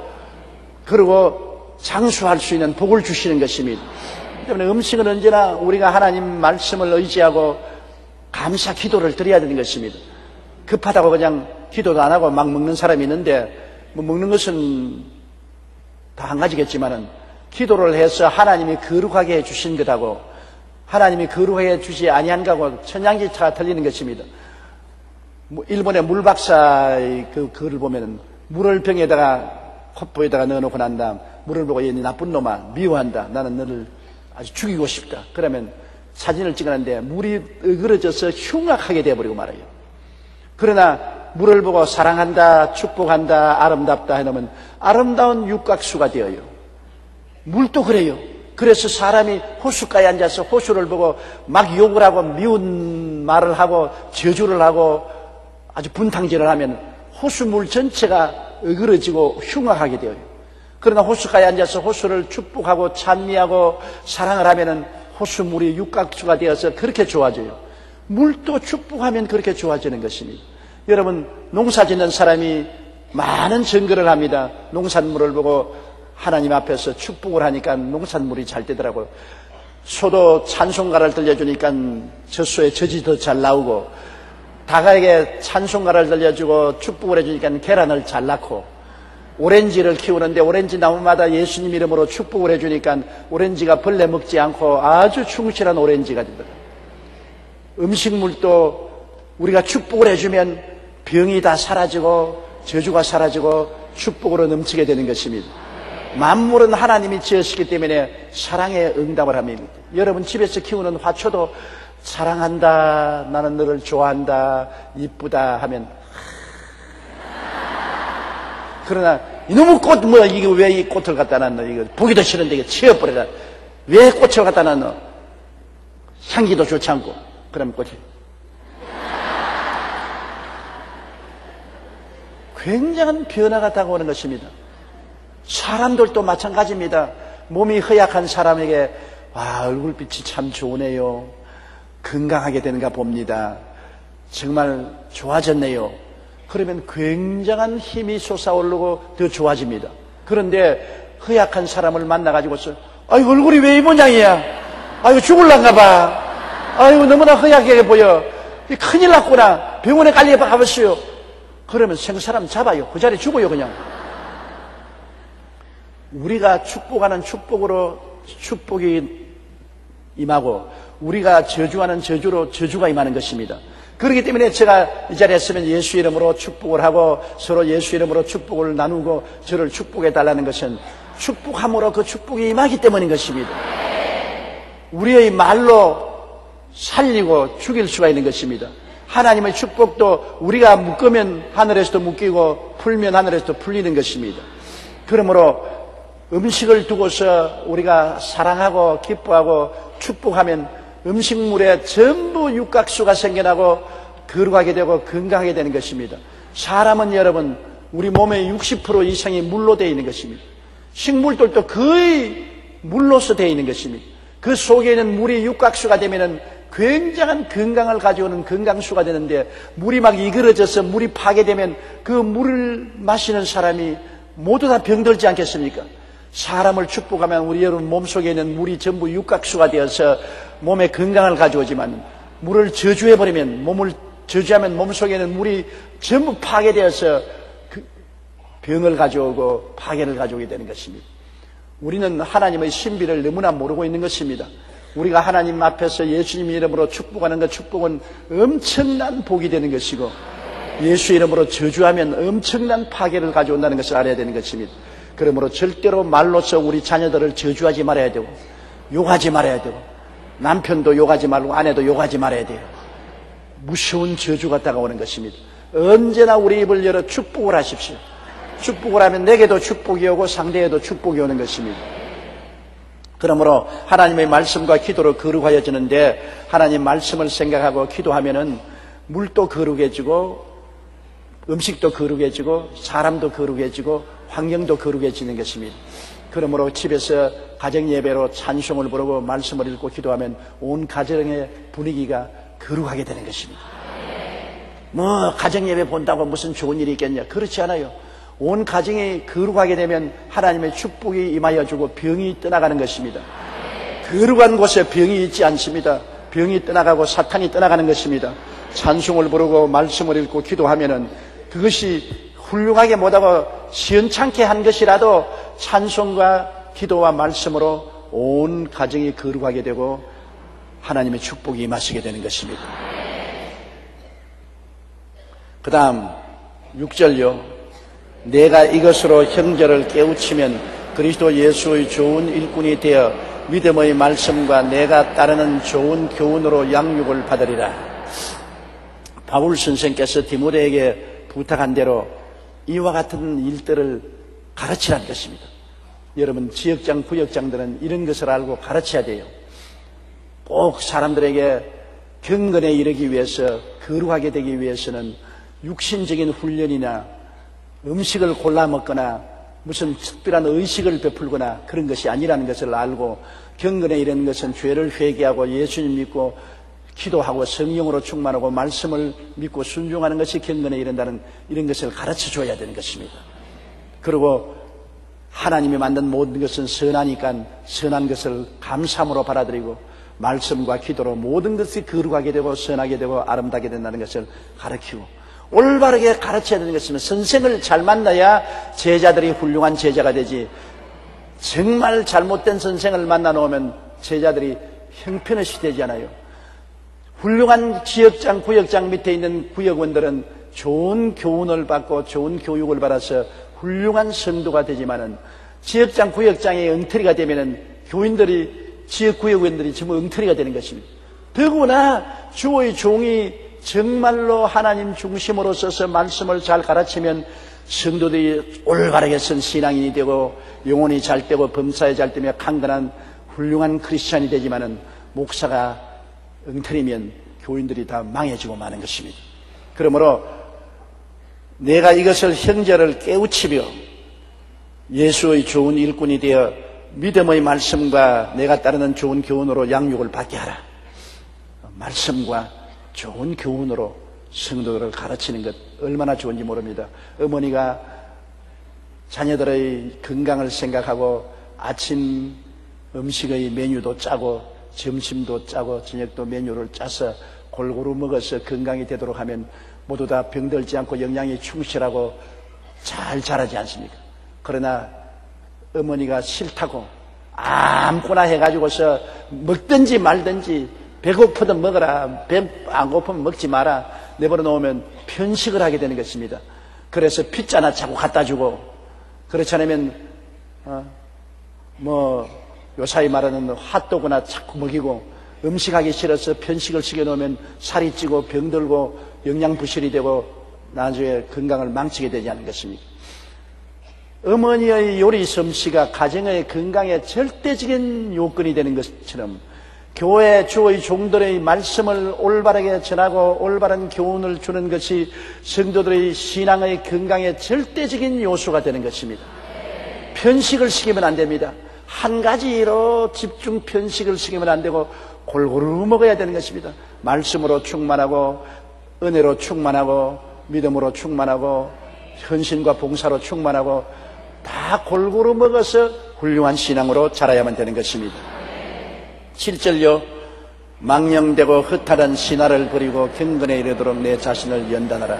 그리고 장수할 수 있는 복을 주시는 것입니다. 때문에 음식은 언제나 우리가 하나님 말씀을 의지하고 감사 기도를 드려야 되는 것입니다. 급하다고 그냥 기도도 안 하고 막 먹는 사람이 있는데, 먹는 것은 다 한 가지겠지만은, 기도를 해서 하나님이 거룩하게 해 주신 것하고 하나님이 거룩하게 해 주지 아니한 것하고 천양지차가 틀리는 것입니다. 일본의 물박사의 그 글을 보면은, 물을 병에다가 콧보에다가 넣어놓고 난 다음 물을 보고, 얘 나쁜 놈아, 미워한다, 나는 너를 아주 죽이고 싶다, 그러면 사진을 찍었는데 물이 어그러져서 흉악하게 되어버리고 말아요. 그러나 물을 보고 사랑한다, 축복한다, 아름답다 해놓으면 아름다운 육각수가 되어요. 물도 그래요. 그래서 사람이 호숫가에 앉아서 호수를 보고 막 욕을 하고 미운 말을 하고 저주를 하고 아주 분탕질을 하면 호수물 전체가 어그러지고 흉악하게 되어요. 그러나 호숫가에 앉아서 호수를 축복하고 찬미하고 사랑을 하면은 호수물이 육각수가 되어서 그렇게 좋아져요. 물도 축복하면 그렇게 좋아지는 것입니다. 여러분, 농사 짓는 사람이 많은 증거를 합니다. 농산물을 보고 하나님 앞에서 축복을 하니까 농산물이 잘 되더라고요. 소도 찬송가를 들려주니까 젖소에 젖이 더 잘 나오고, 닭에게 찬송가를 들려주고 축복을 해주니까 계란을 잘 낳고, 오렌지를 키우는데 오렌지 나무마다 예수님 이름으로 축복을 해주니까 오렌지가 벌레 먹지 않고 아주 충실한 오렌지가 되더라고요. 음식물도 우리가 축복을 해주면 병이 다 사라지고 저주가 사라지고 축복으로 넘치게 되는 것입니다. 만물은 하나님이 지으시기 때문에 사랑의 응답을 합니다. 여러분 집에서 키우는 화초도 사랑한다, 나는 너를 좋아한다, 이쁘다 하면, 그러나 이놈의 꽃, 이거 왜 이 꽃을 갖다 놨노? 이거 보기도 싫은데 이거 치워버려라. 왜 꽃을 갖다 놨노? 향기도 좋지 않고. 그러면 꽃이 굉장한 변화가 다가오는 것입니다. 사람들도 마찬가지입니다. 몸이 허약한 사람에게 얼굴빛이 참 좋으네요, 건강하게 되는가 봅니다, 정말 좋아졌네요, 그러면 굉장한 힘이 솟아오르고 더 좋아집니다. 그런데 허약한 사람을 만나가지고서 아이고 얼굴이 왜 이 모양이야, 아이고 죽을란가 봐, 아이고 너무나 허약하게 보여, 큰일 났구나, 병원에 빨리 가보시오. 그러면 생사람 잡아요. 그 자리에 죽어요 그냥. 우리가 축복하는 축복으로 축복이 임하고 우리가 저주하는 저주로 저주가 임하는 것입니다. 그렇기 때문에 제가 이 자리에 있으면 예수 이름으로 축복을 하고 서로 예수 이름으로 축복을 나누고 저를 축복해 달라는 것은 축복함으로 그 축복이 임하기 때문인 것입니다. 우리의 말로 살리고 죽일 수가 있는 것입니다. 하나님의 축복도 우리가 묶으면 하늘에서도 묶이고 풀면 하늘에서도 풀리는 것입니다. 그러므로 음식을 두고서 우리가 사랑하고 기뻐하고 축복하면 음식물에 전부 육각수가 생겨나고 거룩하게 되고 건강하게 되는 것입니다. 사람은 여러분 우리 몸의 60% 이상이 물로 되어 있는 것입니다. 식물들도 거의 물로서 되어 있는 것입니다. 그 속에 있는 물이 육각수가 되면은 굉장한 건강을 가져오는 건강수가 되는데, 물이 막 이그러져서 물이 파괴되면 그 물을 마시는 사람이 모두 다 병들지 않겠습니까? 사람을 축복하면 우리 여러분 몸속에 있는 물이 전부 육각수가 되어서 몸에 건강을 가져오지만, 물을 저주해버리면, 몸을 저주하면 몸속에 있는 물이 전부 파괴되어서 병을 가져오고 파괴를 가져오게 되는 것입니다. 우리는 하나님의 신비를 너무나 모르고 있는 것입니다. 우리가 하나님 앞에서 예수님 이름으로 축복하는 그 축복은 엄청난 복이 되는 것이고, 예수 이름으로 저주하면 엄청난 파괴를 가져온다는 것을 알아야 되는 것입니다. 그러므로 절대로 말로서 우리 자녀들을 저주하지 말아야 되고, 욕하지 말아야 되고, 남편도 욕하지 말고 아내도 욕하지 말아야 돼요. 무서운 저주가 다가오는 것입니다. 언제나 우리 입을 열어 축복을 하십시오. 축복을 하면 내게도 축복이 오고 상대에도 축복이 오는 것입니다. 그러므로 하나님의 말씀과 기도로 거룩하여지는데, 하나님 말씀을 생각하고 기도하면은 물도 거룩해지고 음식도 거룩해지고 사람도 거룩해지고 환경도 거룩해지는 것입니다. 그러므로 집에서 가정예배로 찬송을 부르고 말씀을 읽고 기도하면 온 가정의 분위기가 거룩하게 되는 것입니다. 뭐 가정예배 본다고 무슨 좋은 일이 있겠냐? 그렇지 않아요. 온 가정이 거룩하게 되면 하나님의 축복이 임하여주고 병이 떠나가는 것입니다. 거룩한 곳에 병이 있지 않습니다. 병이 떠나가고 사탄이 떠나가는 것입니다. 찬송을 부르고 말씀을 읽고 기도하면은 그것이 훌륭하게 못하고 시원찮게 한 것이라도 찬송과 기도와 말씀으로 온 가정이 거룩하게 되고 하나님의 축복이 임하시게 되는 것입니다. 그 다음 6절요. 내가 이것으로 형제를 깨우치면 그리스도 예수의 좋은 일꾼이 되어 믿음의 말씀과 내가 따르는 좋은 교훈으로 양육을 받으리라. 바울 선생께서 디모데에게 부탁한 대로 이와 같은 일들을 가르치라는 것입니다. 여러분 지역장, 구역장들은 이런 것을 알고 가르쳐야 돼요. 꼭 사람들에게 경건에 이르기 위해서, 거룩하게 되기 위해서는 육신적인 훈련이나 음식을 골라 먹거나 무슨 특별한 의식을 베풀거나 그런 것이 아니라는 것을 알고, 경건에 이르는 것은 죄를 회개하고 예수님 믿고 기도하고 성령으로 충만하고 말씀을 믿고 순종하는 것이 경건에 이른다는 이런 것을 가르쳐 줘야 되는 것입니다. 그리고 하나님이 만든 모든 것은 선하니까 선한 것을 감사함으로 받아들이고 말씀과 기도로 모든 것이 거룩하게 되고 선하게 되고 아름답게 된다는 것을 가르치고, 올바르게 가르쳐야 되는 것은 선생을 잘 만나야 제자들이 훌륭한 제자가 되지, 정말 잘못된 선생을 만나 놓으면 제자들이 형편없이 되잖아요. 훌륭한 지역장, 구역장 밑에 있는 구역원들은 좋은 교훈을 받고 좋은 교육을 받아서 훌륭한 성도가 되지만은, 지역장, 구역장이 엉터리가 되면은 교인들이, 지역 구역원들이 전부 엉터리가 되는 것입니다. 더구나 주의 종이 정말로 하나님 중심으로 서서 말씀을 잘 가르치면 성도들이 올바르게 선 신앙인이 되고 영혼이 잘 되고 범사에 잘 되며 강건한 훌륭한 크리스찬이 되지만은, 목사가 엉터리면 교인들이 다 망해지고 마는 것입니다. 그러므로 내가 이것을 형제를 깨우치며 예수의 좋은 일꾼이 되어 믿음의 말씀과 내가 따르는 좋은 교훈으로 양육을 받게 하라. 말씀과 좋은 교훈으로 성도들을 가르치는 것 얼마나 좋은지 모릅니다. 어머니가 자녀들의 건강을 생각하고 아침 음식의 메뉴도 짜고 점심도 짜고 저녁도 메뉴를 짜서 골고루 먹어서 건강이 되도록 하면 모두 다 병들지 않고 영양이 충실하고 잘 자라지 않습니까? 그러나 어머니가 싫다고 아무거나 해가지고서 먹든지 말든지, 배고프든 먹어라, 배 안 고프면 먹지 마라 내버려 놓으면 편식을 하게 되는 것입니다. 그래서 피자나 자꾸 갖다 주고, 그렇지 않으면 요사이 말하는 핫도그나 자꾸 먹이고, 음식하기 싫어서 편식을 시켜놓으면 살이 찌고 병들고 영양부실이 되고 나중에 건강을 망치게 되지 않는 것입니까? 어머니의 요리 솜씨가 가정의 건강에 절대적인 요건이 되는 것처럼 교회 주의 종들의 말씀을 올바르게 전하고 올바른 교훈을 주는 것이 성도들의 신앙의 건강의 절대적인 요소가 되는 것입니다. 편식을 시키면 안 됩니다. 한 가지로 집중 편식을 시키면 안 되고 골고루 먹어야 되는 것입니다. 말씀으로 충만하고 은혜로 충만하고 믿음으로 충만하고 헌신과 봉사로 충만하고 다 골고루 먹어서 훌륭한 신앙으로 자라야만 되는 것입니다. 7절요. 망령되고 허탈한 신화를 버리고 경건에 이르도록 내 자신을 연단하라.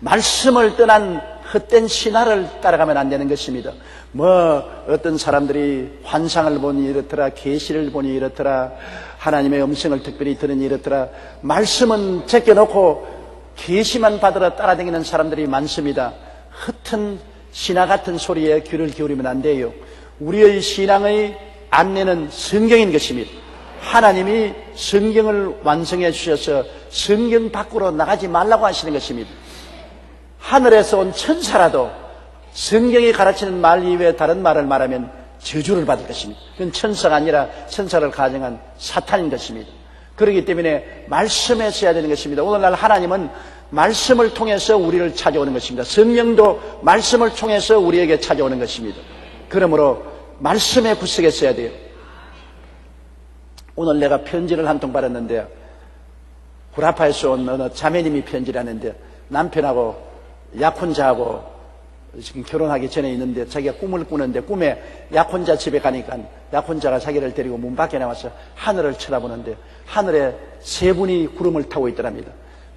말씀을 떠난 헛된 신화를 따라가면 안 되는 것입니다. 어떤 사람들이 환상을 보니 이렇더라, 계시를 보니 이렇더라, 하나님의 음성을 특별히 들으니 이렇더라. 말씀은 제껴놓고 계시만 받으러 따라다니는 사람들이 많습니다. 헛은 신화 같은 소리에 귀를 기울이면 안 돼요. 우리의 신앙의 안내는 성경인 것입니다. 하나님이 성경을 완성해 주셔서 성경 밖으로 나가지 말라고 하시는 것입니다. 하늘에서 온 천사라도 성경이 가르치는 말 이외에 다른 말을 말하면 저주를 받을 것입니다. 그건 천사가 아니라 천사를 가정한 사탄인 것입니다. 그렇기 때문에 말씀에 써야 되는 것입니다. 오늘날 하나님은 말씀을 통해서 우리를 찾아오는 것입니다. 성령도 말씀을 통해서 우리에게 찾아오는 것입니다. 그러므로 말씀의 구석에 써야 돼요. 오늘 내가 편지를 한 통 받았는데 구라파에서 온 어느 자매님이 편지를 하는데 남편하고 약혼자하고 지금 결혼하기 전에 있는데 자기가 꿈을 꾸는데 꿈에 약혼자 집에 가니까 약혼자가 자기를 데리고 문 밖에 나와서 하늘을 쳐다보는데 하늘에 세 분이 구름을 타고 있더랍니다.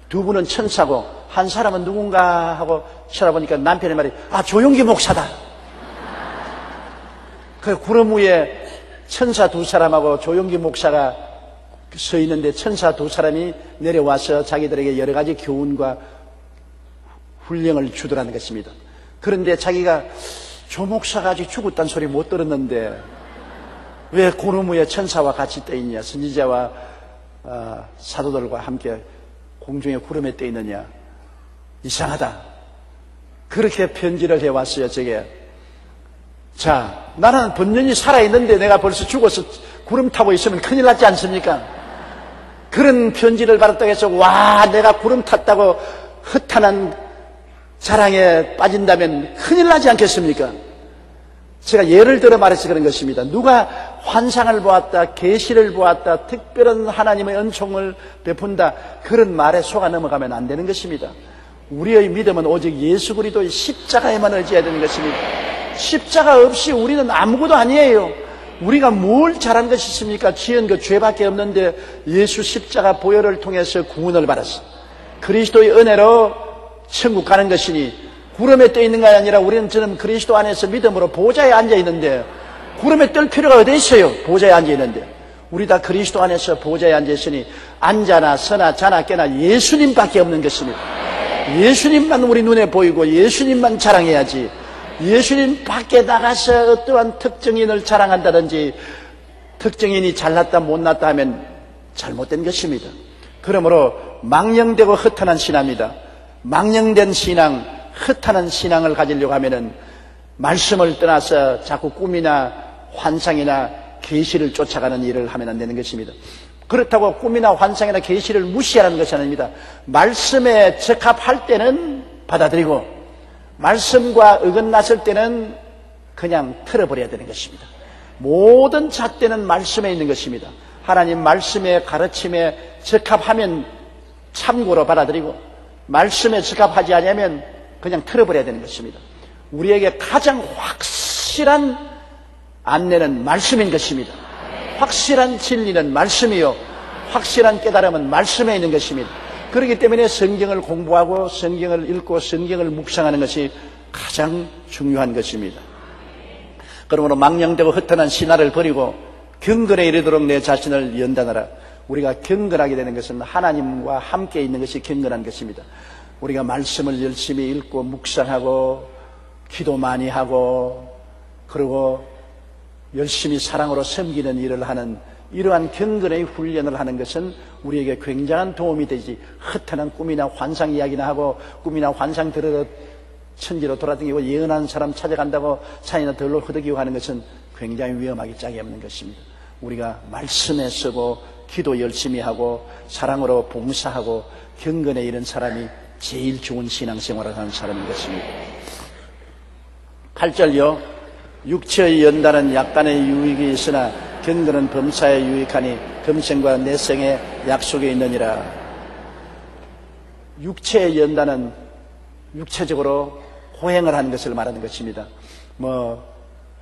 두 분은 천사고 한 사람은 누군가 하고 쳐다보니까 남편의 말이 조용기 목사다. 그 구름 위에 천사 두 사람하고 조용기 목사가 서 있는데 천사 두 사람이 내려와서 자기들에게 여러 가지 교훈과 훈령을 주더라는 것입니다. 그런데 자기가 조 목사가 아직 죽었다는 소리 못 들었는데 왜 구름 위에 천사와 같이 떠 있냐, 선지자와 사도들과 함께 공중에 구름에 떠 있느냐, 이상하다. 그렇게 편지를 해왔어요. 저게 자, 나는 번연히 살아있는데 내가 벌써 죽어서 구름 타고 있으면 큰일 났지 않습니까? 그런 편지를 받았다고 해서 내가 구름 탔다고 허탄한 자랑에 빠진다면 큰일 나지 않겠습니까? 제가 예를 들어 말해서 그런 것입니다. 누가 환상을 보았다, 계시를 보았다, 특별한 하나님의 은총을 베푼다, 그런 말에 속아 넘어가면 안 되는 것입니다. 우리의 믿음은 오직 예수 그리스도의 십자가에만 의지해야 되는 것입니다. 십자가 없이 우리는 아무것도 아니에요. 우리가 뭘 잘한 것이 있습니까? 지은 것 죄밖에 없는데 예수 십자가 보혈을 통해서 구원을 받았어. 그리스도의 은혜로 천국 가는 것이니 구름에 떠 있는 것이 아니라 우리는 지금 그리스도 안에서 믿음으로 보좌에 앉아 있는데 구름에 뜰 필요가 어디 있어요? 보좌에 앉아 있는데. 우리 다 그리스도 안에서 보좌에 앉아 있으니 앉아나 서나 자나 깨나 예수님밖에 없는 것입니다. 예수님만 우리 눈에 보이고 예수님만 자랑해야지, 예수님 밖에 나가서 어떠한 특정인을 자랑한다든지 특정인이 잘났다 못났다 하면 잘못된 것입니다. 그러므로 망령되고 허탄한 신앙입니다. 망령된 신앙, 허탄한 신앙을 가지려고 하면은 말씀을 떠나서 자꾸 꿈이나 환상이나 계시를 쫓아가는 일을 하면 안 되는 것입니다. 그렇다고 꿈이나 환상이나 계시를 무시하라는 것이 아닙니다. 말씀에 적합할 때는 받아들이고 말씀과 어긋났을 때는 그냥 틀어버려야 되는 것입니다. 모든 잣대는 말씀에 있는 것입니다. 하나님 말씀의 가르침에 적합하면 참고로 받아들이고 말씀에 적합하지 않으면 그냥 틀어버려야 되는 것입니다. 우리에게 가장 확실한 안내는 말씀인 것입니다. 확실한 진리는 말씀이요, 확실한 깨달음은 말씀에 있는 것입니다. 그렇기 때문에 성경을 공부하고 성경을 읽고 성경을 묵상하는 것이 가장 중요한 것입니다. 그러므로 망령되고 허탄한 신화를 버리고 경건에 이르도록 내 자신을 연단하라. 우리가 경건하게 되는 것은 하나님과 함께 있는 것이 경건한 것입니다. 우리가 말씀을 열심히 읽고 묵상하고 기도 많이 하고 그리고 열심히 사랑으로 섬기는 일을 하는 이러한 경건의 훈련을 하는 것은 우리에게 굉장한 도움이 되지, 허탄한 꿈이나 환상 이야기나 하고 꿈이나 환상 들으러 천지로 돌아다니고 예언하는 사람 찾아간다고 산이나 들로 허덕이고 하는 것은 굉장히 위험하기 짝이 없는 것입니다. 우리가 말씀에 서고 기도 열심히 하고 사랑으로 봉사하고 경건에 이른 사람이 제일 좋은 신앙생활을 하는 사람인 것입니다. 8절요. 육체의 연단은 약간의 유익이 있으나 경건은 범사에 유익하니 금생과 내생의 약속에 있느니라. 육체의 연단은 육체적으로 호행을 하는 것을 말하는 것입니다.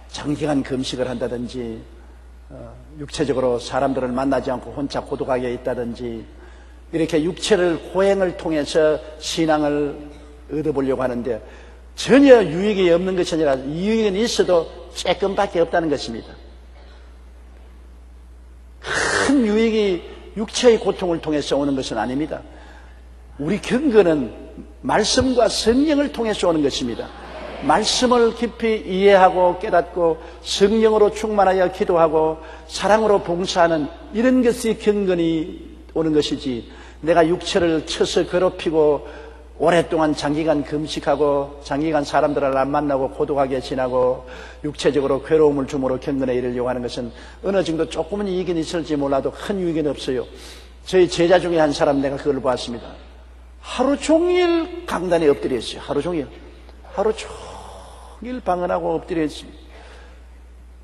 장기간 금식을 한다든지 육체적으로 사람들을 만나지 않고 혼자 고독하게 있다든지 이렇게 육체를 호행을 통해서 신앙을 얻어보려고 하는데 전혀 유익이 없는 것이 아니라 유익은 있어도 조금밖에 없다는 것입니다. 큰 유익이 육체의 고통을 통해서 오는 것은 아닙니다. 우리 경건은 말씀과 성령을 통해서 오는 것입니다. 말씀을 깊이 이해하고 깨닫고 성령으로 충만하여 기도하고 사랑으로 봉사하는 이런 것이 경건이 오는 것이지, 내가 육체를 쳐서 괴롭히고 오랫동안 장기간 금식하고 장기간 사람들을 안 만나고 고독하게 지나고 육체적으로 괴로움을 줌으로 경건에 이르려고 하는 것은 어느 정도 조금은 이익은 있을지 몰라도 큰 유익은 없어요. 저희 제자 중에 한 사람 내가 그걸 보았습니다. 하루 종일 강단에 엎드려 있어요. 하루 종일 방언하고 엎드려 있습니다.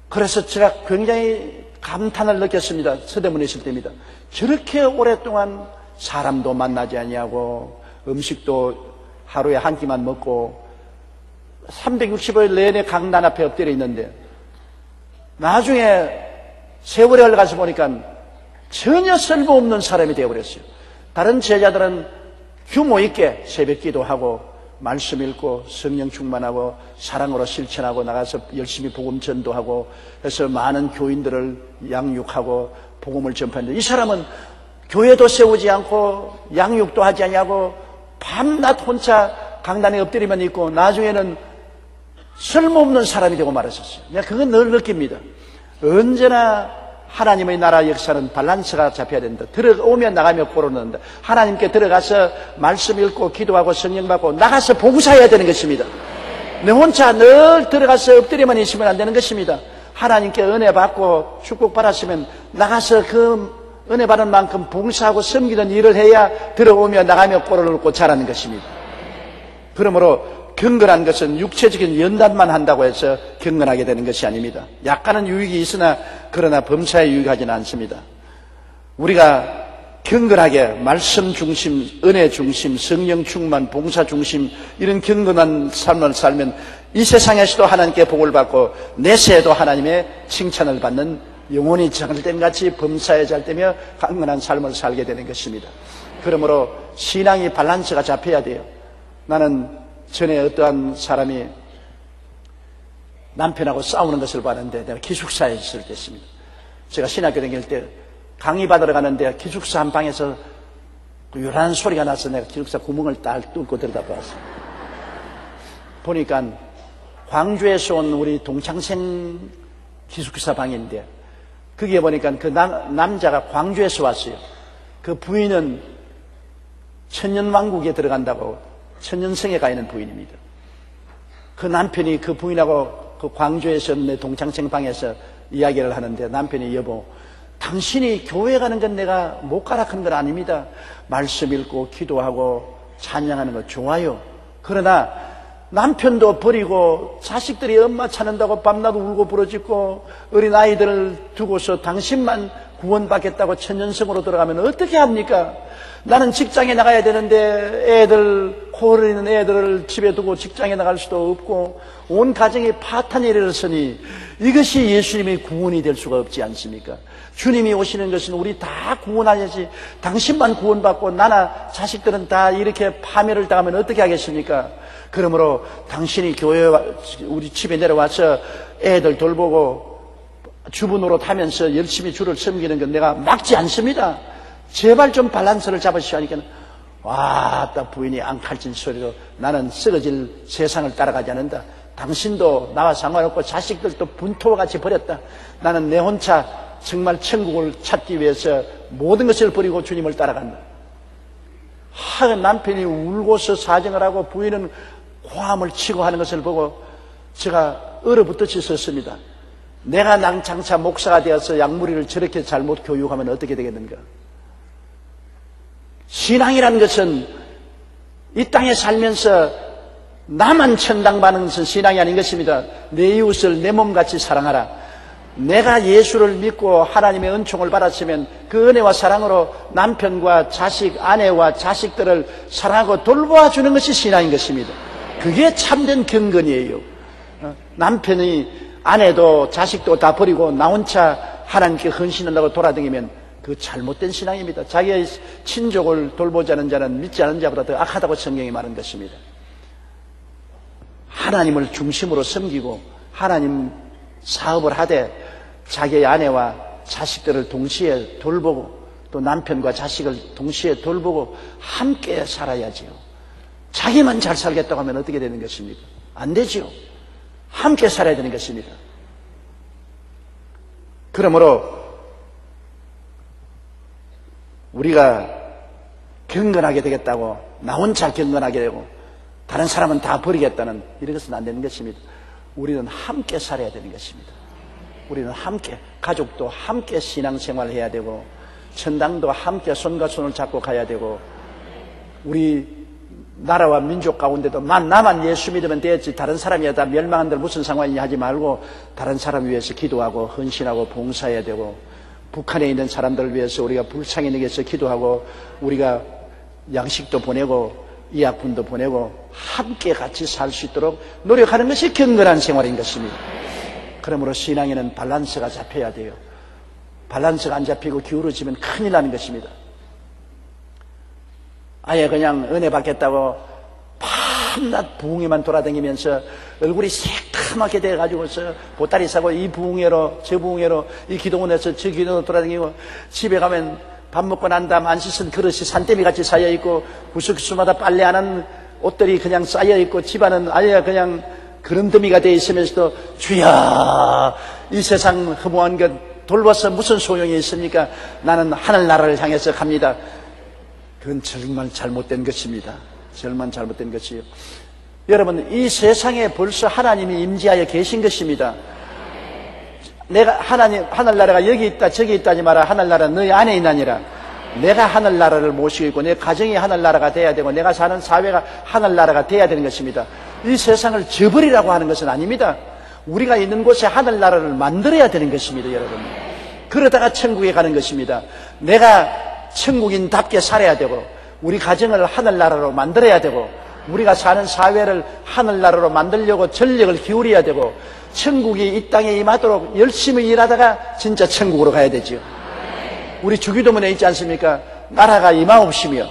그래서 제가 굉장히 감탄을 느꼈습니다. 서대문에 있을 때입니다. 저렇게 오랫동안 사람도 만나지 아니하고 음식도 하루에 한 끼만 먹고 365일 내내 강단 앞에 엎드려 있는데 나중에 세월이 흘러가서 보니까 전혀 쓸모없는 사람이 되어버렸어요. 다른 제자들은 규모 있게 새벽 기도하고 말씀 읽고 성령 충만하고 사랑으로 실천하고 나가서 열심히 복음 전도하고 해서 많은 교인들을 양육하고 복음을 전파하는데, 이 사람은 교회도 세우지 않고 양육도 하지 않냐고 밤낮 혼자 강단에 엎드리만 있고 나중에는 쓸모없는 사람이 되고 말았었어요. 내가 그건 늘 느낍니다. 언제나 하나님의 나라 역사는 밸런스가 잡혀야 된다. 들어오면 나가며 고르는다. 하나님께 들어가서 말씀 읽고 기도하고 성령 받고 나가서 봉사해야 되는 것입니다. 내 혼자 늘 들어가서 엎드리만 있으면 안 되는 것입니다. 하나님께 은혜 받고 축복 받았으면 나가서 그 은혜 받은 만큼 봉사하고 섬기는 일을 해야 들어오며 나가며 꼴을 얻고 자라는 것입니다. 그러므로 경건한 것은 육체적인 연단만 한다고 해서 경건하게 되는 것이 아닙니다. 약간은 유익이 있으나 그러나 범사에 유익하지는 않습니다. 우리가 경건하게 말씀 중심, 은혜 중심, 성령 충만, 봉사 중심 이런 경건한 삶을 살면 이 세상에서도 하나님께 복을 받고 내세에도 하나님의 칭찬을 받는 영혼이 잘됨같이 범사에 잘되며 강건한 삶을 살게 되는 것입니다. 그러므로 신앙이 밸런스가 잡혀야 돼요. 나는 전에 어떠한 사람이 남편하고 싸우는 것을 봤는데, 내가 기숙사에 있을 때였습니다. 제가 신학교 다닐 때 강의 받으러 가는데 기숙사 한 방에서 요란한 소리가 나서 내가 기숙사 구멍을 딱 뚫고 들여다봤어요. 보니까 광주에서 온 우리 동창생 기숙사 방인데, 거기에 보니까 그 남자가 광주에서 왔어요. 그 부인은 천년왕국에 들어간다고 천년성에 가 있는 부인입니다. 그 남편이 그 부인하고 그 광주에서 내 동창생 방에서 이야기를 하는데, 남편이 여보, 당신이 교회 가는 건 내가 못 가라 하는 건 아닙니다. 말씀 읽고 기도하고 찬양하는 거 좋아요. 그러나 남편도 버리고 자식들이 엄마 찾는다고 밤낮 울고 부러지고 어린 아이들을 두고서 당신만 구원받겠다고 천년성으로 들어가면 어떻게 합니까? 나는 직장에 나가야 되는데 애들 코 흘리는 애들을 집에 두고 직장에 나갈 수도 없고 온 가정이 파탄에 이르렀으니 이것이 예수님의 구원이 될 수가 없지 않습니까? 주님이 오시는 것은 우리 다 구원하야지, 당신만 구원받고 나나 자식들은 다 이렇게 파멸을 당하면 어떻게 하겠습니까? 그러므로 당신이 교회 우리 집에 내려와서 애들 돌보고 주부 노릇 하면서 열심히 주를 섬기는 건 내가 막지 않습니다. 제발 좀 밸런스를 잡으시오 하니까 와, 딱 부인이 앙칼진 소리로 나는 썩어질 세상을 따라가지 않는다. 당신도 나와 상관없고 자식들도 분토와 같이 버렸다. 나는 내 혼자 정말 천국을 찾기 위해서 모든 것을 버리고 주님을 따라간다. 남편이 울고서 사정을 하고 부인은 고함을 치고 하는 것을 보고 제가 얼어붙듯이 섰습니다. 내가 장차 목사가 되어서 양무리를 저렇게 잘못 교육하면 어떻게 되겠는가? 신앙이라는 것은 이 땅에 살면서 나만 천당받는 것은 신앙이 아닌 것입니다. 내 이웃을 내 몸같이 사랑하라. 내가 예수를 믿고 하나님의 은총을 받았으면 그 은혜와 사랑으로 남편과 자식, 아내와 자식들을 사랑하고 돌보아주는 것이 신앙인 것입니다. 그게 참된 경건이에요. 남편이 아내도 자식도 다 버리고 나 혼자 하나님께 헌신한다고 돌아다니면 그 잘못된 신앙입니다. 자기의 친족을 돌보지 않은 자는 믿지 않은 자보다 더 악하다고 성경이 말한 것입니다. 하나님을 중심으로 섬기고 하나님 사업을 하되 자기의 아내와 자식들을 동시에 돌보고 또 남편과 자식을 동시에 돌보고 함께 살아야지요. 자기만 잘 살겠다고 하면 어떻게 되는 것입니까? 안 되지요. 함께 살아야 되는 것입니다. 그러므로 우리가 경건하게 되겠다고 나 혼자 경건하게 되고 다른 사람은 다 버리겠다는 이런 것은 안 되는 것입니다. 우리는 함께 살아야 되는 것입니다. 우리는 함께, 가족도 함께 신앙생활을 해야 되고 천당도 함께 손과 손을 잡고 가야 되고 우리 나라와 민족 가운데도 나만 예수 믿으면 되었지 다른 사람이 다 멸망한들 무슨 상관이냐 하지 말고 다른 사람 위해서 기도하고 헌신하고 봉사해야 되고 북한에 있는 사람들을 위해서 우리가 불쌍히 여겨서 기도하고 우리가 양식도 보내고 의약품도 보내고 함께 같이 살 수 있도록 노력하는 것이 경건한 생활인 것입니다. 그러므로 신앙에는 밸런스가 잡혀야 돼요. 밸런스가 안 잡히고 기울어지면 큰일 나는 것입니다. 아예 그냥 은혜 받겠다고 밤낮 부흥회만 돌아다니면서 얼굴이 새까맣게 돼가지고서 보따리 싸고 이 부흥회로 저 부흥회로 이 기도원에서 저 기도원으로 돌아다니고 집에 가면 밥 먹고 난 다음 안 씻은 그릇이 산더미 같이 쌓여있고 구석수마다 빨래 안 한 옷들이 그냥 쌓여있고 집안은 아예 그냥 그런더미가 되어 있으면서도 주여 이 세상 허무한 것 돌봐서 무슨 소용이 있습니까? 나는 하늘나라를 향해서 갑니다. 그건 정말 잘못된 것입니다. 정말 잘못된 것이에요. 여러분 이 세상에 벌써 하나님이 임재하여 계신 것입니다. 내가 하늘나라가 여기 있다 저기 있다 하지 마라. 하늘나라는 너희 안에 있나니라. 내가 하늘나라를 모시고 있고 내 가정이 하늘나라가 돼야 되고 내가 사는 사회가 하늘나라가 돼야 되는 것입니다. 이 세상을 저버리라고 하는 것은 아닙니다. 우리가 있는 곳에 하늘나라를 만들어야 되는 것입니다. 여러분 그러다가 천국에 가는 것입니다. 내가 천국인답게 살아야 되고 우리 가정을 하늘나라로 만들어야 되고 우리가 사는 사회를 하늘나라로 만들려고 전력을 기울여야 되고 천국이 이 땅에 임하도록 열심히 일하다가 진짜 천국으로 가야 되죠. 우리 주기도문에 있지 않습니까? 나라가 임하옵시며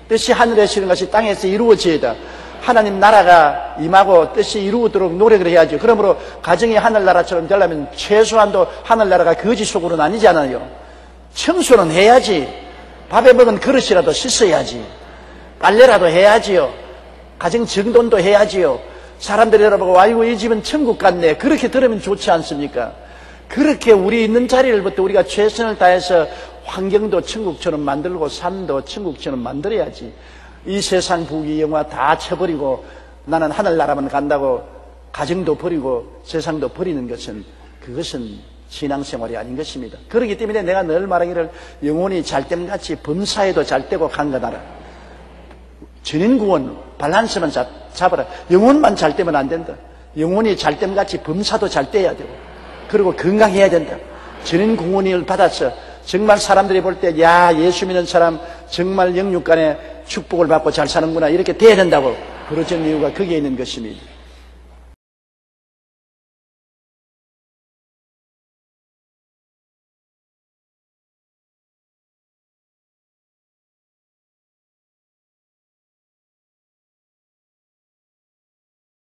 뜻이 하늘에서 이루는 것이 땅에서 이루어지이다. 하나님 나라가 임하고 뜻이 이루어도록 노력을 해야죠. 그러므로 가정이 하늘나라처럼 되려면 최소한도 하늘나라가 거지 속으로는 아니잖아요. 청소는 해야지. 밥에 먹은 그릇이라도 씻어야지. 빨래라도 해야지요. 가정 정돈도 해야지요. 사람들이 여러분 아이고 이 집은 천국 같네. 그렇게 들으면 좋지 않습니까? 그렇게 우리 있는 자리를부터 우리가 최선을 다해서 환경도 천국처럼 만들고 삶도 천국처럼 만들어야지. 이 세상 부귀 영화 다 쳐버리고 나는 하늘나라만 간다고 가정도 버리고 세상도 버리는 것은 그것은 신앙생활이 아닌 것입니다. 그렇기 때문에 내가 늘 말하기를 영혼이 잘됨같이 범사에도 잘되고 강건하라. 전인구원 밸런스만 잡아라. 영혼만 잘되면 안 된다. 영혼이 잘됨같이 범사도 잘돼야 되고 그리고 건강해야 된다. 전인구원을 받아서 정말 사람들이 볼 때 야 예수 믿는 사람 정말 영육간에 축복을 받고 잘 사는구나 이렇게 돼야 된다고 그러는 이유가 거기에 있는 것입니다.